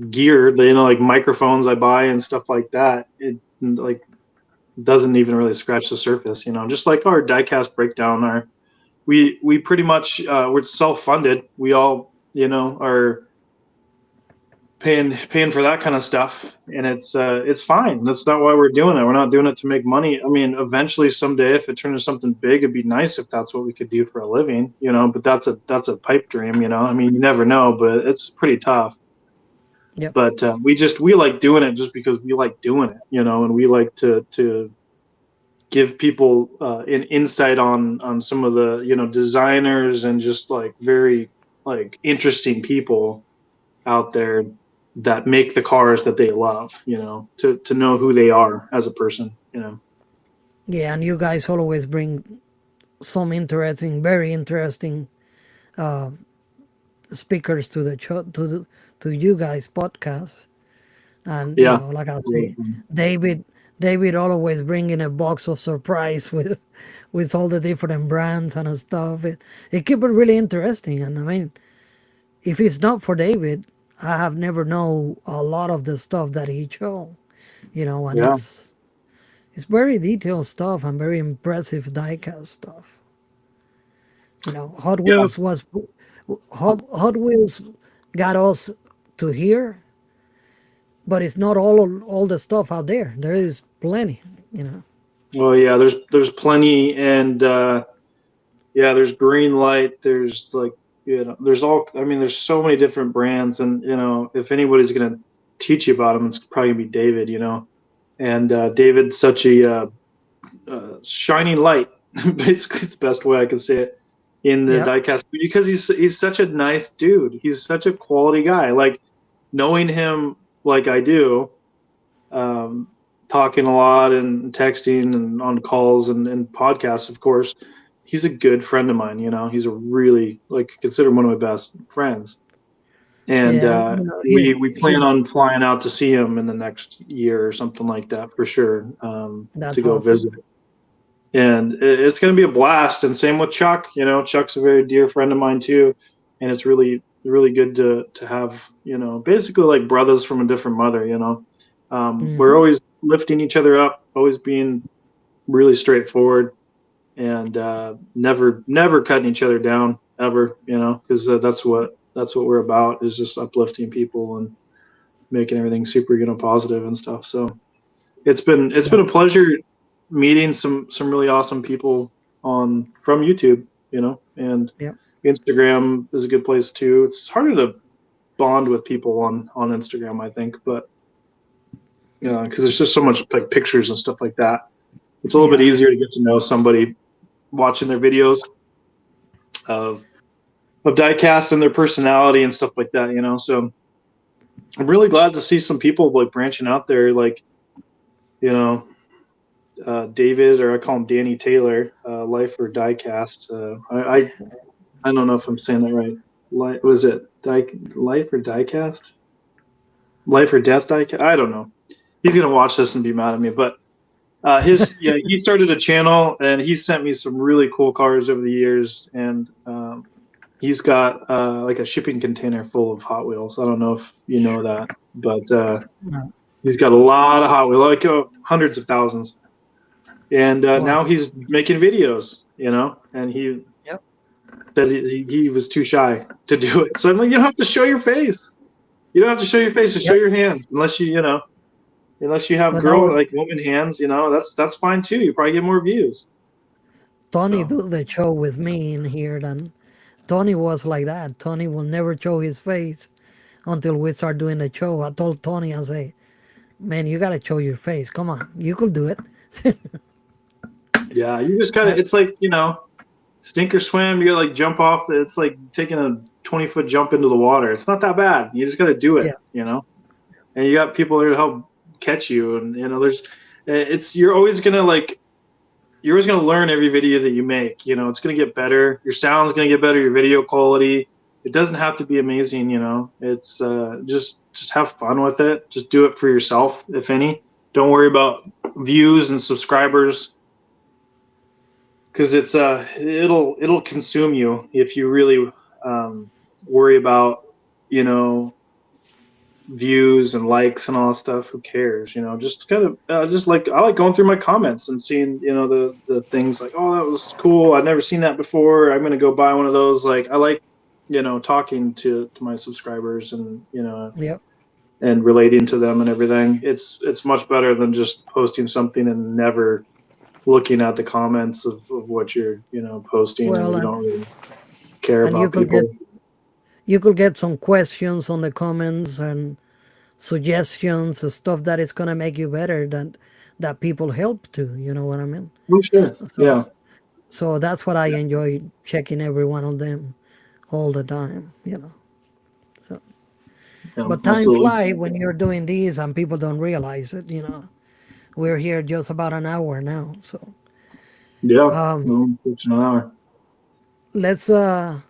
gear, like microphones I buy and stuff like that. It like doesn't even really scratch the surface, just like our diecast breakdown. We pretty much we're self-funded. We all are paying for that kind of stuff, and it's fine. That's not why we're doing it. We're not doing it to make money. I mean, eventually someday, if it turned into something big, it'd be nice if that's what we could do for a living, but that's a pipe dream. I mean, you never know, but it's pretty tough. Yep. But we like doing it just because we like doing it, and we like to give people an insight on some of the designers and just like very like interesting people out there that make the cars that they love, to know who they are as a person. Yeah, and you guys always bring some interesting, very interesting speakers to the show, to you guys podcast. And Yeah. like I say, David always bringing a box of surprise with all the different brands and stuff. It keep it really interesting. And I mean, if it's not for David, I have never know a lot of the stuff that he show. And Yeah. it's very detailed stuff and very impressive diecast stuff. Hot Yeah. Wheels was Hot Wheels got us to here, but it's not all the stuff out there. There is plenty. Well, yeah, there's plenty, and yeah, there's Green Light, there's like, there's I mean, there's so many different brands, and if anybody's gonna teach you about them, it's probably gonna be David. And David's such a shining light, basically, it's the best way I can say it, in the Yep. diecast, because he's such a nice dude. He's such a quality guy. Like, knowing him like I do, talking a lot and texting and on calls and podcasts, of course, he's a good friend of mine. He's a really, like, consider one of my best friends. And Yeah, and, you know, we plan on flying out to see him in the next year or something like that for sure, to that's go awesome. visit. And it's going to be a blast. And same with Chuck. You know, Chuck's a very dear friend of mine too, and it's really good to have, you know, basically like brothers from a different mother. You know, we're Hmm. always lifting each other up, always being really straightforward, and never cutting each other down ever. You know, because that's what we're about, is just uplifting people and making everything super, you know, positive and stuff. So it's been a That's pleasure meeting some really awesome people from YouTube, you know, and yeah. Instagram is a good place too. It's harder to bond with people on Instagram, I think, but because there's just so much like pictures and stuff like that. It's a little bit Yeah. easier to get to know somebody watching their videos of diecast and their personality and stuff like that, you know. So I'm really glad to see some people like branching out there, like, you know, David, or I call him Danny Taylor, Life or Diecast. I don't know if I'm saying that right. Was it Life or Diecast? Life or Death Diecast? I don't know. He's gonna watch this and be mad at me, but he started a channel and he sent me some really cool cars over the years, and he's got like a shipping container full of Hot Wheels. I don't know if you know that, but No. he's got a lot of Hot Wheels, like hundreds of thousands. And Wow. now he's making videos, you know, and he Yep. said he was too shy to do it. So I'm like, you don't have to show your face. You don't have to show your face. Just show Yep. your hands, unless you have When I was woman hands, you know, that's fine too. You probably get more views. Tony So do the show with me in here, then Tony was like that. Tony will never show his face until we start doing the show. I told Tony, I say, man, you gotta show your face. Come on, you could do it. yeah, you just gotta. I, It's like, sink or swim. You gotta like jump off. It's like taking a 20-foot jump into the water. It's not that bad. You just gotta do it, yeah. And you got people there to help catch you. And there's, it's you're always gonna learn every video that you make. It's gonna get better. Your sound's gonna get better. Your video quality. It doesn't have to be amazing. It's just have fun with it. Just do it for yourself, if any. Don't worry about views and subscribers, because it'll consume you if you really worry about you know views and likes and all that stuff. Who cares? Just kind of just like, I like going through my comments and seeing the things like, oh, that was cool, I've never seen that before, I'm gonna go buy one of those. Like, I like talking to my subscribers, and Yep. and relating to them and everything. It's much better than just posting something and never looking at the comments of what you're posting, and Well, you don't really care and about people. you could get some questions on the comments and suggestions and stuff that is gonna make you better than that people help to. You know what I mean? Oh, sure. So Yeah. so that's what I enjoy, checking every one of them all the time. So. Yeah, But time absolutely. fly when you're doing these and people don't realize it. We're here just about an hour now, so Yeah. um, No, it's an hour. let's uh,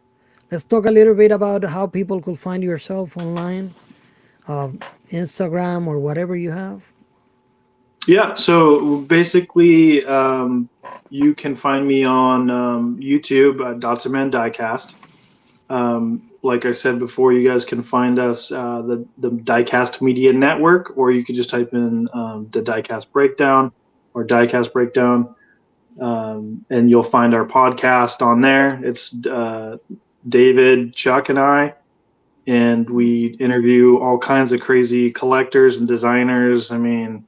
let's talk a little bit about how people could find yourself online, Instagram or whatever you have. Yeah. So basically, you can find me on YouTube at Dotterman Diecast. Like I said before, you guys can find us, the Diecast Media Network, or you could just type in the Diecast Breakdown or Diecast Breakdown, and you'll find our podcast on there. It's David, Chuck, and I, and we interview all kinds of crazy collectors and designers. I mean,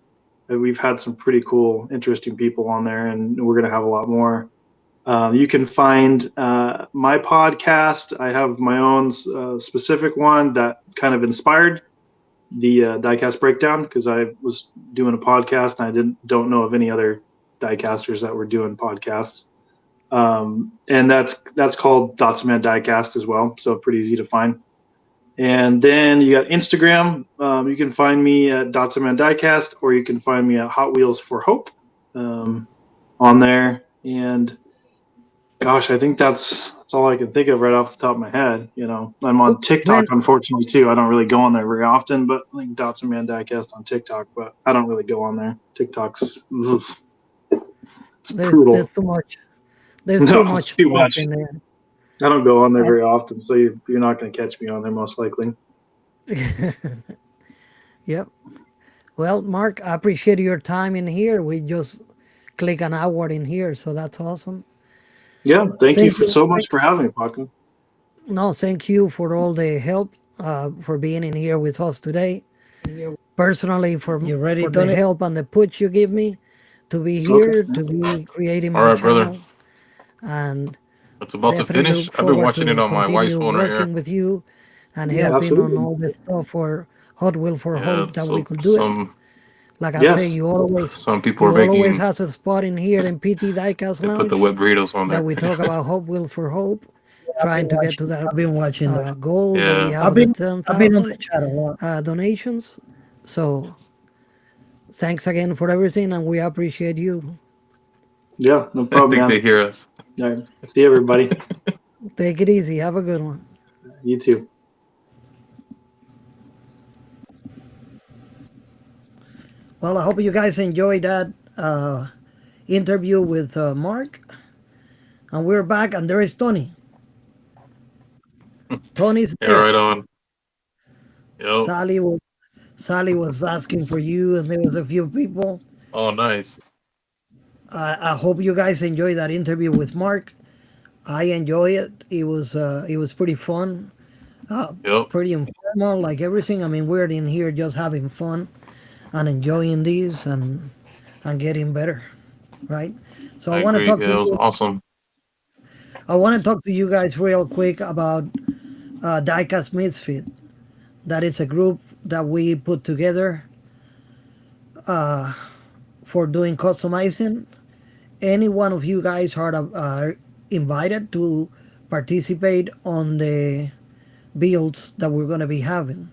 we've had some pretty cool, interesting people on there, and we're going to have a lot more. You can find my podcast. I have my own specific one that kind of inspired the Diecast Breakdown, because I was doing a podcast and I don't know of any other diecasters that were doing podcasts. And that's called Dotterman Diecast as well, so pretty easy to find. And then you got Instagram. You can find me at Dotterman Diecast, or you can find me at Hot Wheels for Hope on there. And Gosh, I think that's all I can think of right off the top of my head. You know, I'm on TikTok, When unfortunately, too. I don't really go on there very often, but I think Dotson Man Diecast on TikTok, but I don't really go on there. TikTok's oof, it's brutal. there's too much. There's too No, it's much too stuff much. in there. I don't go on there I, very often, so you're not going to catch me on there most likely. yep. Well, Mark, I appreciate your time in here. We just click an hour in here, so that's awesome. Yeah, thank you Thank for you. so much for having me, Paco. No, thank you for all the help, for being in here with us today. Personally, You ready, for the Tony? help and the push you give me to be Okay. here, to be creating All my right, brother. channel, and It's about to definitely finish. look I've been forward watching it to on my wife's continue phone right here. working with you and Yeah, helping on absolutely. all the stuff for Hot Wheel for Yeah, Hope that we so could do it. Like I say, Yes. some people are you always making. has a spot in here in PT Diecast They put the Lounge web burritos on that there. we talk about Hot Wheel for Hope, I've trying been to get to watching. that I've been watching the. goal that we Yeah, have the I've been on the 10,000 chat a lot. donations. So thanks again for everything, and we appreciate you. Yeah, no I problem, think they man. hear us. All right. See everybody. Take it easy. Have a good one. You too. Well, I hope you guys enjoyed that interview with Mark. And we're back, and there is Tony. Tony's Yeah, there. right on. Yep. Sally was Sally was asking for you, and there was a few people. Oh, nice. I hope you guys enjoyed that interview with Mark. I enjoy it. It was pretty fun, Yep. pretty informal, like everything. I mean, we're in here just having fun and enjoying these and getting better, right? So I agree. Yeah, it was awesome. I want to talk to you guys real quick about Diecast Misfit. That is a group that we put together for doing customizing. Any one of you guys are invited to participate on the builds that we're going to be having.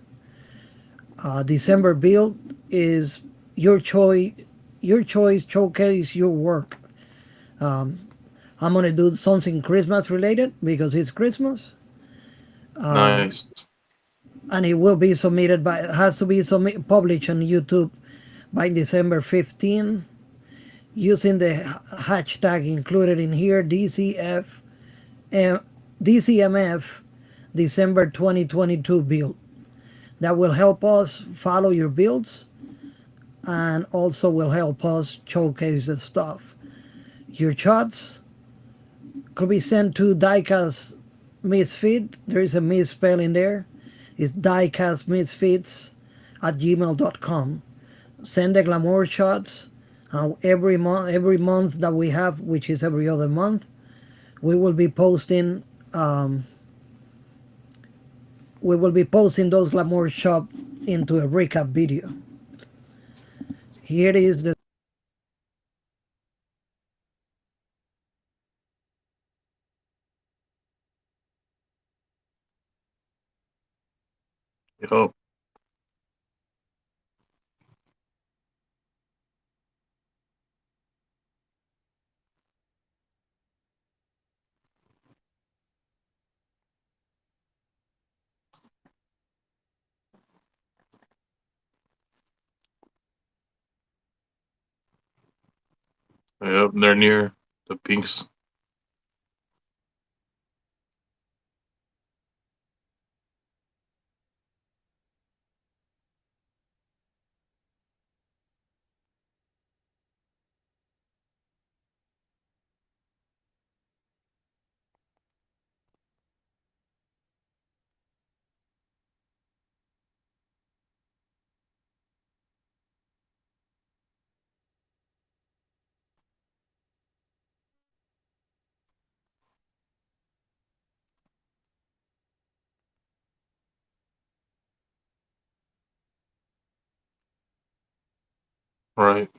December build is your choice. Your choice, showcase your work. I'm gonna do something Christmas related because it's Christmas, Nice. and it will be submitted by. It has to be published on YouTube by December 15, using the hashtag included in here, DCMF December 2022 build. That will help us follow your builds and also will help us showcase the stuff. Your shots could be sent to Diecast Misfit. There is a misspell in there. It's diecastmisfits at gmail.com. Send the glamour shots. Every month that we have, which is every other month, we will be posting those glamour shots into a recap video. Here is the Yep. Yep. They're near the pinks. Right.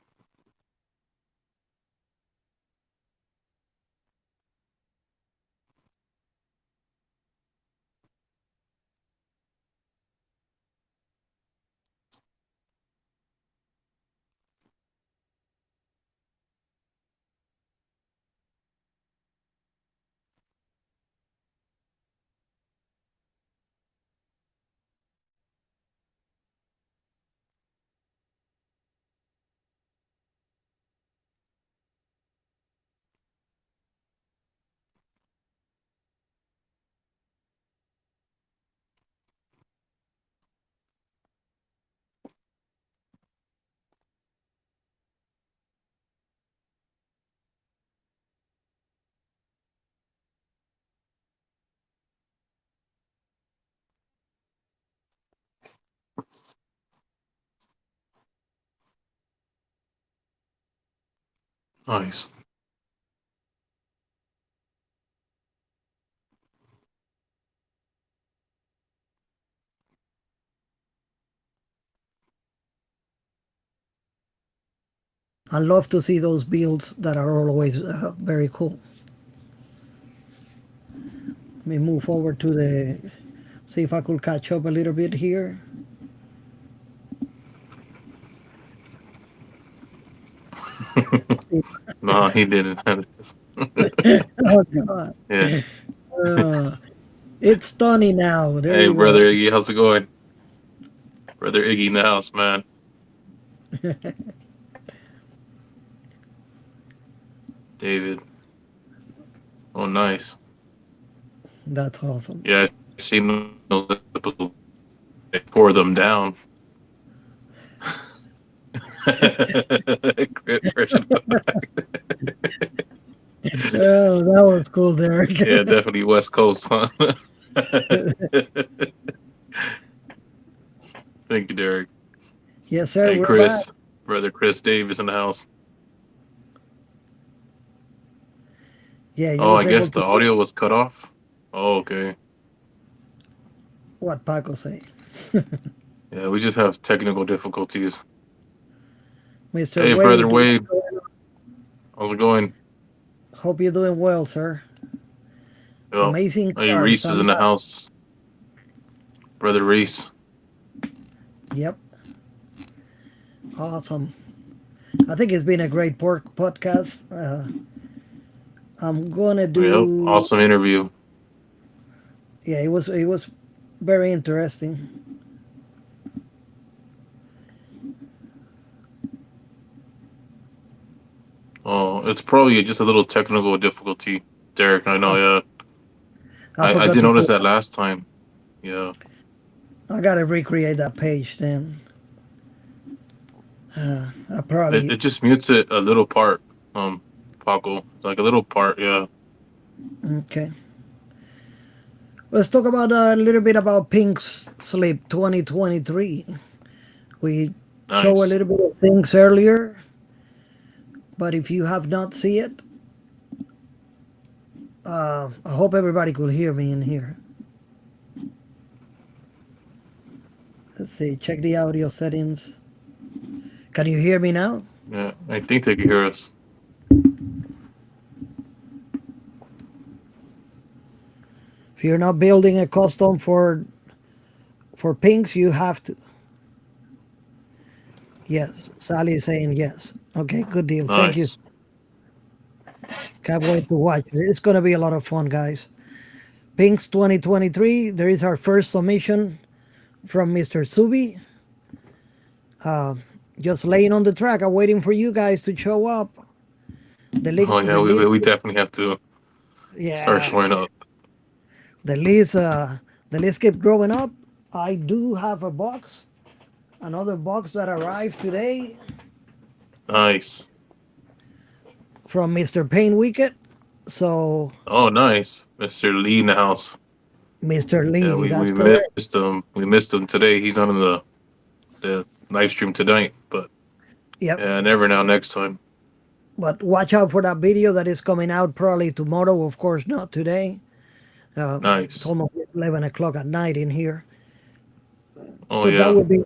Nice. I love to see those builds that are always very cool. Let me move over to the, see if I could catch up a little bit here. No, he didn't. Oh God. Yeah. Uh, it's Tony now. There Hey, you brother go. Iggy, how's it going? Brother Iggy in the house, man. David. Oh, nice. That's awesome. Yeah, I seen those episodes. They tore them down. Great version of Oh, that was cool, Derek. Yeah, definitely West Coast, huh? Thank you, Derek. Yes, sir. Hey, We're back. Chris. Brother Chris Davis in the house. Yeah, you Oh, I was able guess the to hear audio was cut off. Oh, okay. what Paco say. Yeah, we just have technical difficulties. Mr. Hey, Brother Wade, what's Wade, going on? how's it going? Hope you're doing well, sir. Oh, Amazing hey, cars. Reese is I'm in the not. house. Brother Reese. Yep. Awesome. I think it's been a great podcast. I'm gonna Yep, do. awesome interview. Yeah, it was very interesting. Oh, it's probably just a little technical difficulty, Derek. I know, I, yeah. I I forgot did to notice put. that last time. Yeah. I gotta recreate that page then. I It probably. just mutes it a little part, Paco. Like a little part, yeah. Okay. Let's talk about a little bit about Pink's Sleep 2023. We show a Nice. little bit of things earlier, but if you have not seen it, I hope everybody could hear me in here. Let's see, check the audio settings. Can you hear me now? Yeah, I think they can hear us. If you're not building a custom for Pinks, you have to. Yes, Sally is saying yes. Okay, good deal. Thank you. Nice. Can't wait to watch it. It's gonna be a lot of fun, guys. Pinks 2023. There is our first submission from Mr. Subi. Just laying on the track. I'm waiting for you guys to show up. Oh, yeah, The list, we definitely have to start yeah, showing up. the list, the list kept growing up. I do have a box, another box that arrived today Nice. from Mr. Pain Wicket. So, Oh, nice. Mr. Lee in the house. Mr. Yeah, Lee, that's we correct. missed him. We missed him today. He's on the live stream tonight, but Yep. yeah, never now, next time. But watch out for that video that is coming out probably tomorrow. Of course, not today. It's Nice. almost 11 o'clock at night in here. Oh, But that yeah. would be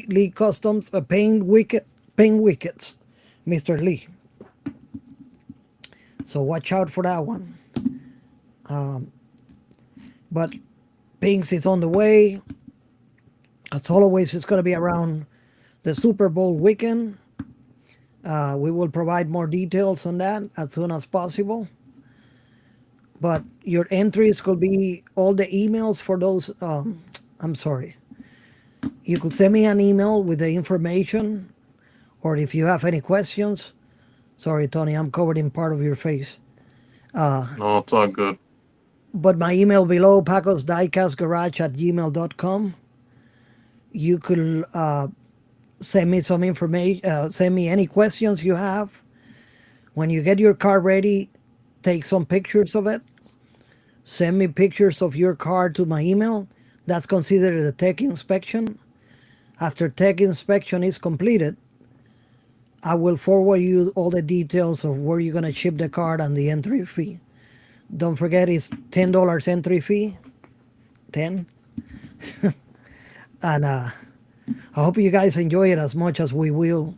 Lee Customs, Pain Wickets, Mr. Lee. So watch out for that one. But Pinks is on the way. As always, it's going to be around the Super Bowl weekend. We will provide more details on that as soon as possible. But your entries could be all the emails for those. I'm sorry. You could send me an email with the information, or if you have any questions. Sorry, Tony, I'm covered in part of your face. No, it's all good. But my email below, pacosdiecastgarage@gmail.com. You could send me some information, send me any questions you have. When you get your car ready, take some pictures of it. Send me pictures of your car to my email. That's considered a tech inspection. After tech inspection is completed, I will forward you all the details of where you're gonna ship the card and the entry fee. Don't forget it's $10 entry fee. 10. And I hope you guys enjoy it as much as we will.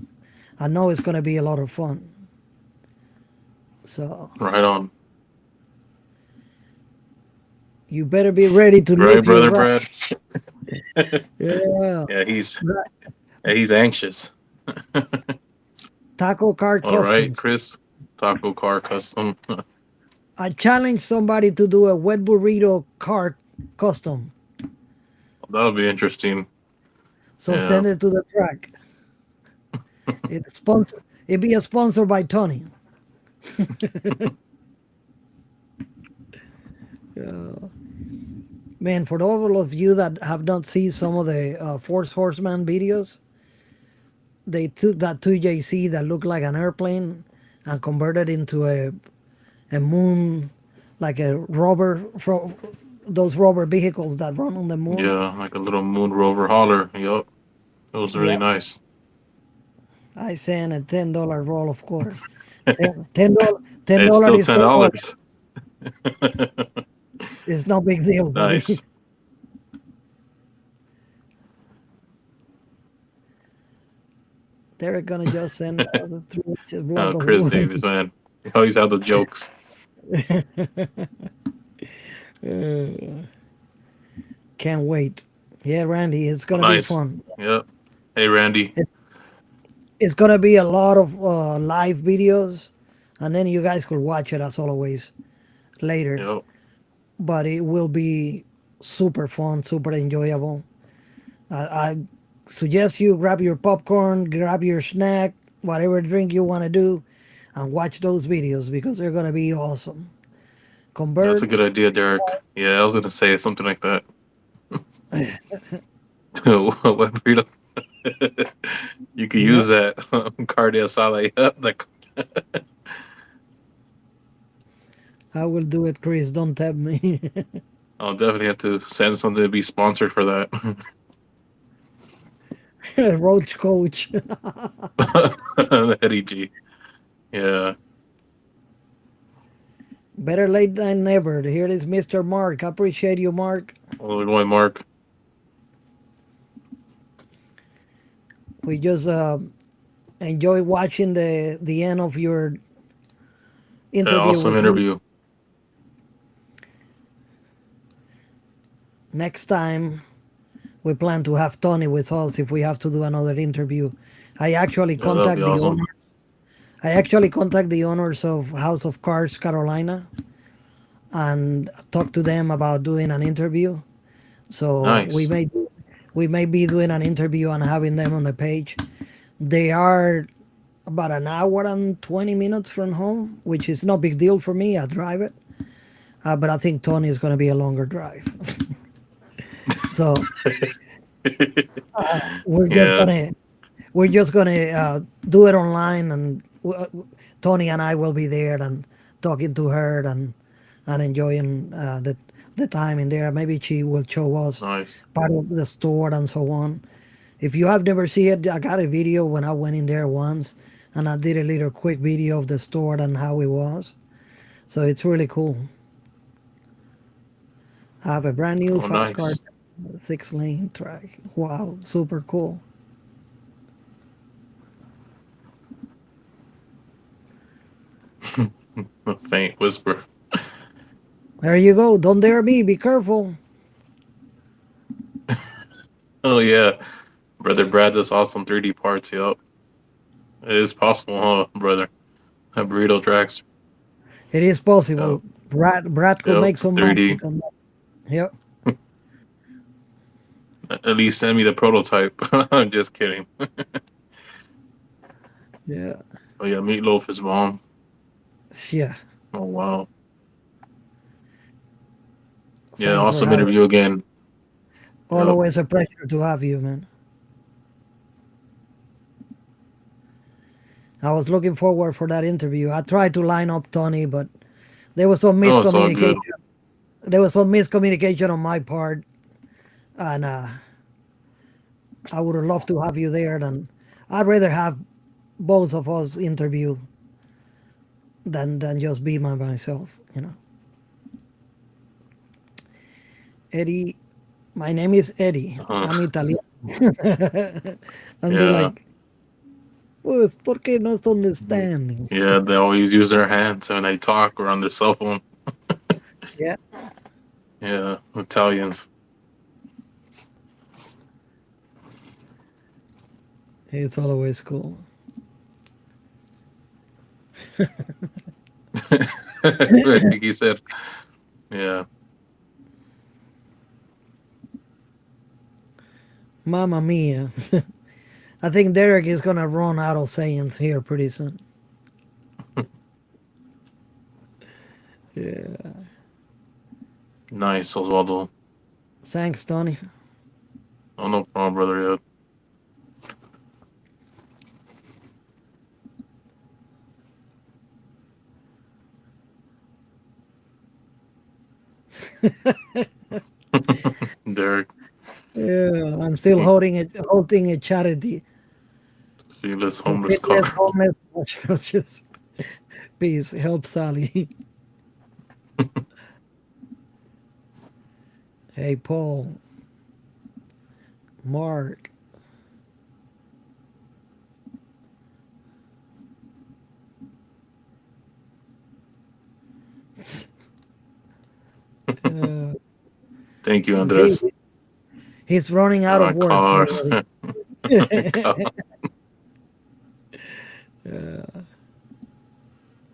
I know it's gonna be a lot of fun. So Right on. you better be ready to Right, lose your brother ride. Brad? Yeah. Yeah, he's anxious. Taco Card All right, Customs. Chris. Taco car custom. I challenge somebody to do a wet burrito card custom. That'll be interesting. So Yeah. send it to the track. It's sponsor. It be a sponsor by Tony. Man, for all of you that have not seen some of the Force Horseman videos, they took that 2JC that looked like an airplane and converted into a moon, like a rover, those rover vehicles that run on the moon. Yeah, like a little moon rover hauler. Yup. It was really Yeah, nice. I sent a $10 roll of quarters. $10, It's $10 still is $10. $10. It's no big deal, buddy. Nice. They're gonna just send us a 3 inch block of Chris wood. Davis, man. He always have the jokes. Can't wait. Yeah, Randy, it's gonna be Nice. fun. Yep. Hey, Randy. It's gonna be a lot of live videos, and then you guys could watch it as always later. Yep. But it will be super fun, super enjoyable. I suggest you grab your popcorn, grab your snack, whatever drink you want to do, and watch those videos because they're gonna be awesome. That's Convert. a good idea, Derek. Yeah, I was gonna say something like that. What burrito? You could use that cardio salad. Yep. I will do it, Chris. Don't tap me. I'll definitely have to send something to be sponsored for that. Roach coach. The Eddie G. Yeah. Better late than never. Here is Mr. Mark. I appreciate you, Mark. Well, we're going, Mark. We just enjoy watching the end of your Yeah, interview awesome with me. interview. Next time, we plan to have Tony with us if we have to do another interview. I actually Yeah, that'll contact be the awesome. owner. I actually contact the owners of House of Cards Carolina and talk to them about doing an interview. So Nice. we may be doing an interview and having them on the page. They are about an hour and 20 minutes from home, which is no big deal for me. I drive it. But I think Tony is going to be a longer drive. So we're just Yeah. gonna we're just gonna do it online, and Tony and I will be there and talking to her and enjoying the time in there. Maybe she will show us Nice. part of the store and so on. If you have never seen it, I got a video when I went in there once, and I did a little quick video of the store and how it was. So it's really cool. I have a brand new Oh, fast car, nice. 6-lane track. Wow, super cool. A faint whisper. There you go. Don't dare me. Be careful. Oh, yeah. Brother Brad does awesome 3D parts. Yup. It is possible, huh, brother? A burrito tracks. It is possible. Brad could Yep. make some 3D. magic on that. Yep. At least send me the prototype. I'm just kidding. Yeah. Oh, yeah. Meatloaf is bomb. Yeah. Oh, wow. Yeah, Thanks for awesome having. interview again. Yep. Always a pleasure to have you, man. I was looking forward for that interview. I tried to line up Tony, but there was some Oh, it's all good. miscommunication. There was some miscommunication on my part, and I would have loved to have you there. And I'd rather have both of us interview than just be by myself. Eddie, my name is Eddie. Uh, I'm Italian. And they're yeah, like, pues, ¿por qué no understanding? yeah. They always use their hands when they talk or on their cell phone. Yeah, Yeah, Italians. it's always cool. I think he said, yeah. Mamma mia. I think Derek is gonna run out of sayings here pretty soon. Yeah. Nice, Osvaldo. Thanks, Tony. Oh, no problem, brother. Yeah. Derek, Yeah, I'm still holding a charity fearless to homeless feedless car. homeless churches. Peace, help Sally. Hey, Paul, Mark. Uh, Thank you, see, Andres. he's running out of words Cars. already.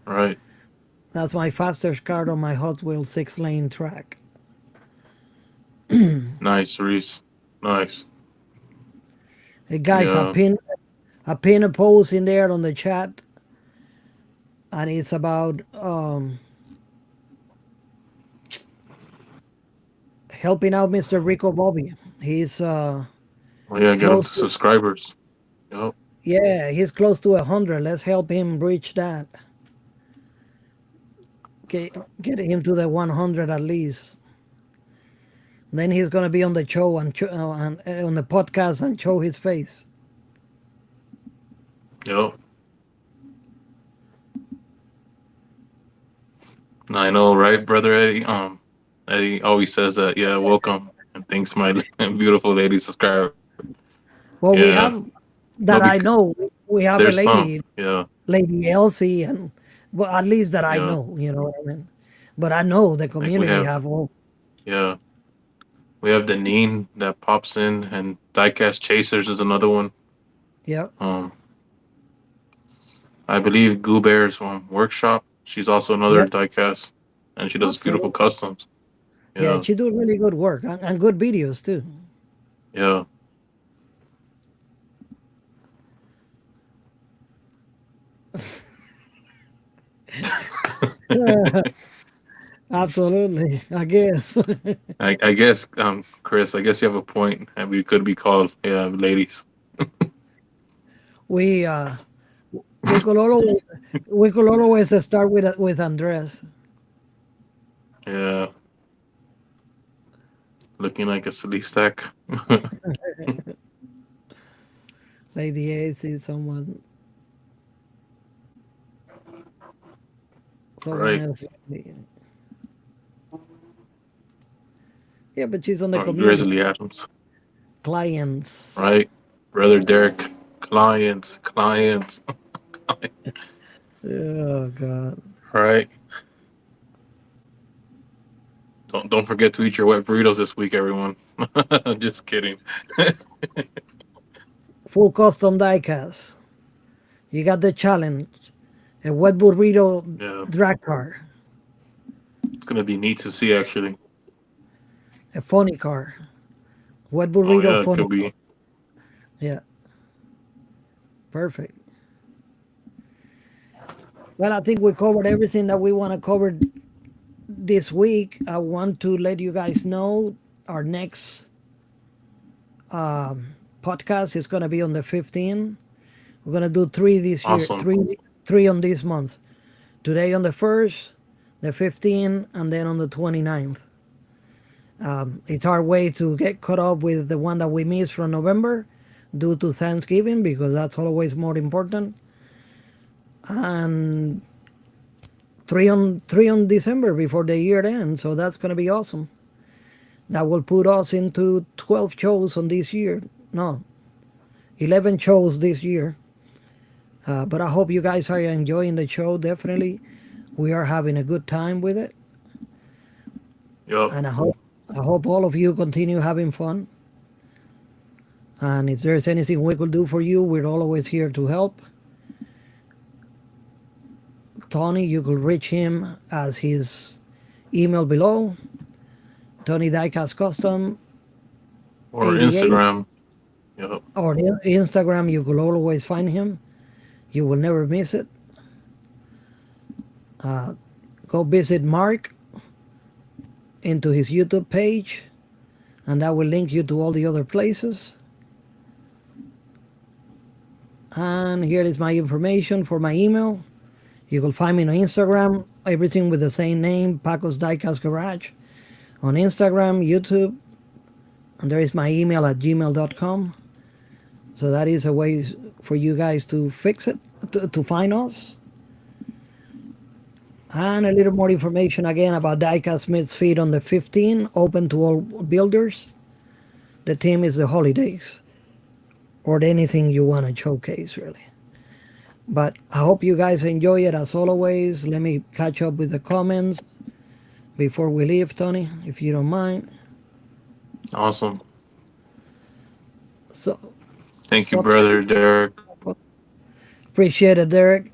Right. That's my fastest car on my Hot Wheels 6-lane track. Nice, Reese. Nice. Hey guys, Yeah. I pin a post in there on the chat, and it's about helping out Mr. Rico Bobby. He's Well, yeah, get him close to to subscribers. Yep. yeah, he's close to 100. Let's help him reach that. Get him to the 100 at least. Then he's gonna be on the show and on the podcast and show his face. Yep. I know, right, brother Eddie? Eddie always says that. Yeah, welcome and thanks, my beautiful lady subscriber. Well, we Yeah. have No, that I know. We have a there's some. lady, Yeah. Lady Elsie, and well, at least that I Yeah. know. You know what I mean? But I know the Like we community have. have all. Yeah. We have the Neen that pops in, and Diecast Chasers is another one. Yeah, I believe Goo Bear's workshop. She's also yeah, another diecast, and she does beautiful absolutely. customs. Yeah, Yeah, she do really good work and good videos too. yeah, Absolutely, I guess. I guess, Chris. I guess you have a point, and we could be called, yeah, ladies. we uh we could always start with Andres. Yeah, looking like a silly stack. Lady AC, someone Right, else. Yeah, but she's on the community Grizzly Adams. clients. Right, brother Derek. Clients. Oh God. Right. Don't forget to eat your wet burritos this week, everyone. Just kidding. Full custom diecast. You got the challenge. A wet burrito Yeah, drag car. it's gonna be neat to see actually. A funny car. Wet Oh burrito yeah, it funny could car. be. Yeah. Perfect. Well, I think we covered everything that we want to cover this week. I want to let you guys know our next podcast is going to be on the 15th. We're going to do 3 this year, Awesome. three on this month. Today on the 1st, the 15th, and then on the 29th. It's our way to get caught up with the one that we missed from November due to Thanksgiving, because that's always more important. and three on December before the year ends. So that's gonna be awesome. That will put us into 12 shows on this year. No, 11 shows this year. But I hope you guys are enjoying the show. Definitely, we are having a good time with it, Yup. and I hope all of you continue having fun. And if there's anything we could do for you, we're always here to help. Tony, you could reach him as his email below. Tony Diecast Custom Or 88, Instagram. Yup. or Instagram. You could always find him. You will never miss it. Go visit Mark into his YouTube page, and that will link you to all the other places. And here is my information for my email. You can find me on Instagram, everything with the same name, Paco's Diecast Garage. On Instagram, YouTube, and there is my email at gmail.com. So that is a way for you guys to fix it, to find us. And a little more information again about Diecast Smith's Feed on the 15th, open to all builders. The theme is the holidays, or anything you want to showcase, really. But I hope you guys enjoy it as always. Let me catch up with the comments before we leave, Tony, if you don't mind. Awesome. So, Thank you, brother Derek. appreciate it, Derek.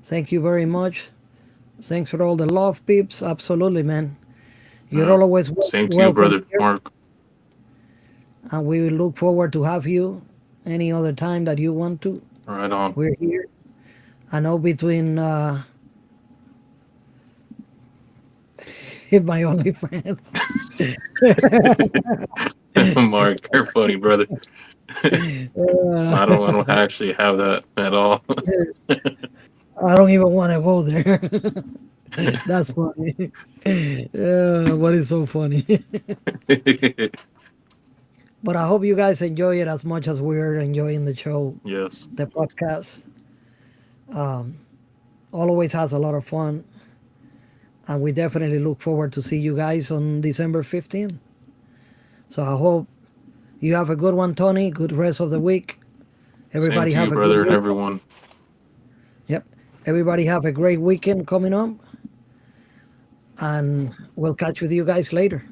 Thank you very much. Thanks for all the love, peeps. Absolutely, man. You're always Same to you, welcome brother here, Mark. and we will look forward to have you any other time that you want to. Right on. We're here. I know between hit my OnlyFans. Mark, you're funny, brother. I don't actually have that at all. I don't even want to go there. That's funny. What is so funny? But I hope you guys enjoy it as much as we're enjoying the show, Yes. the podcast. Always has a lot of fun. And we definitely look forward to see you guys on December 15th. So I hope you have a good one, Tony. Good rest of the week. Everybody Same to have you, a brother, good and week. everyone. Yep. Everybody have a great weekend coming up. And we'll catch with you guys later.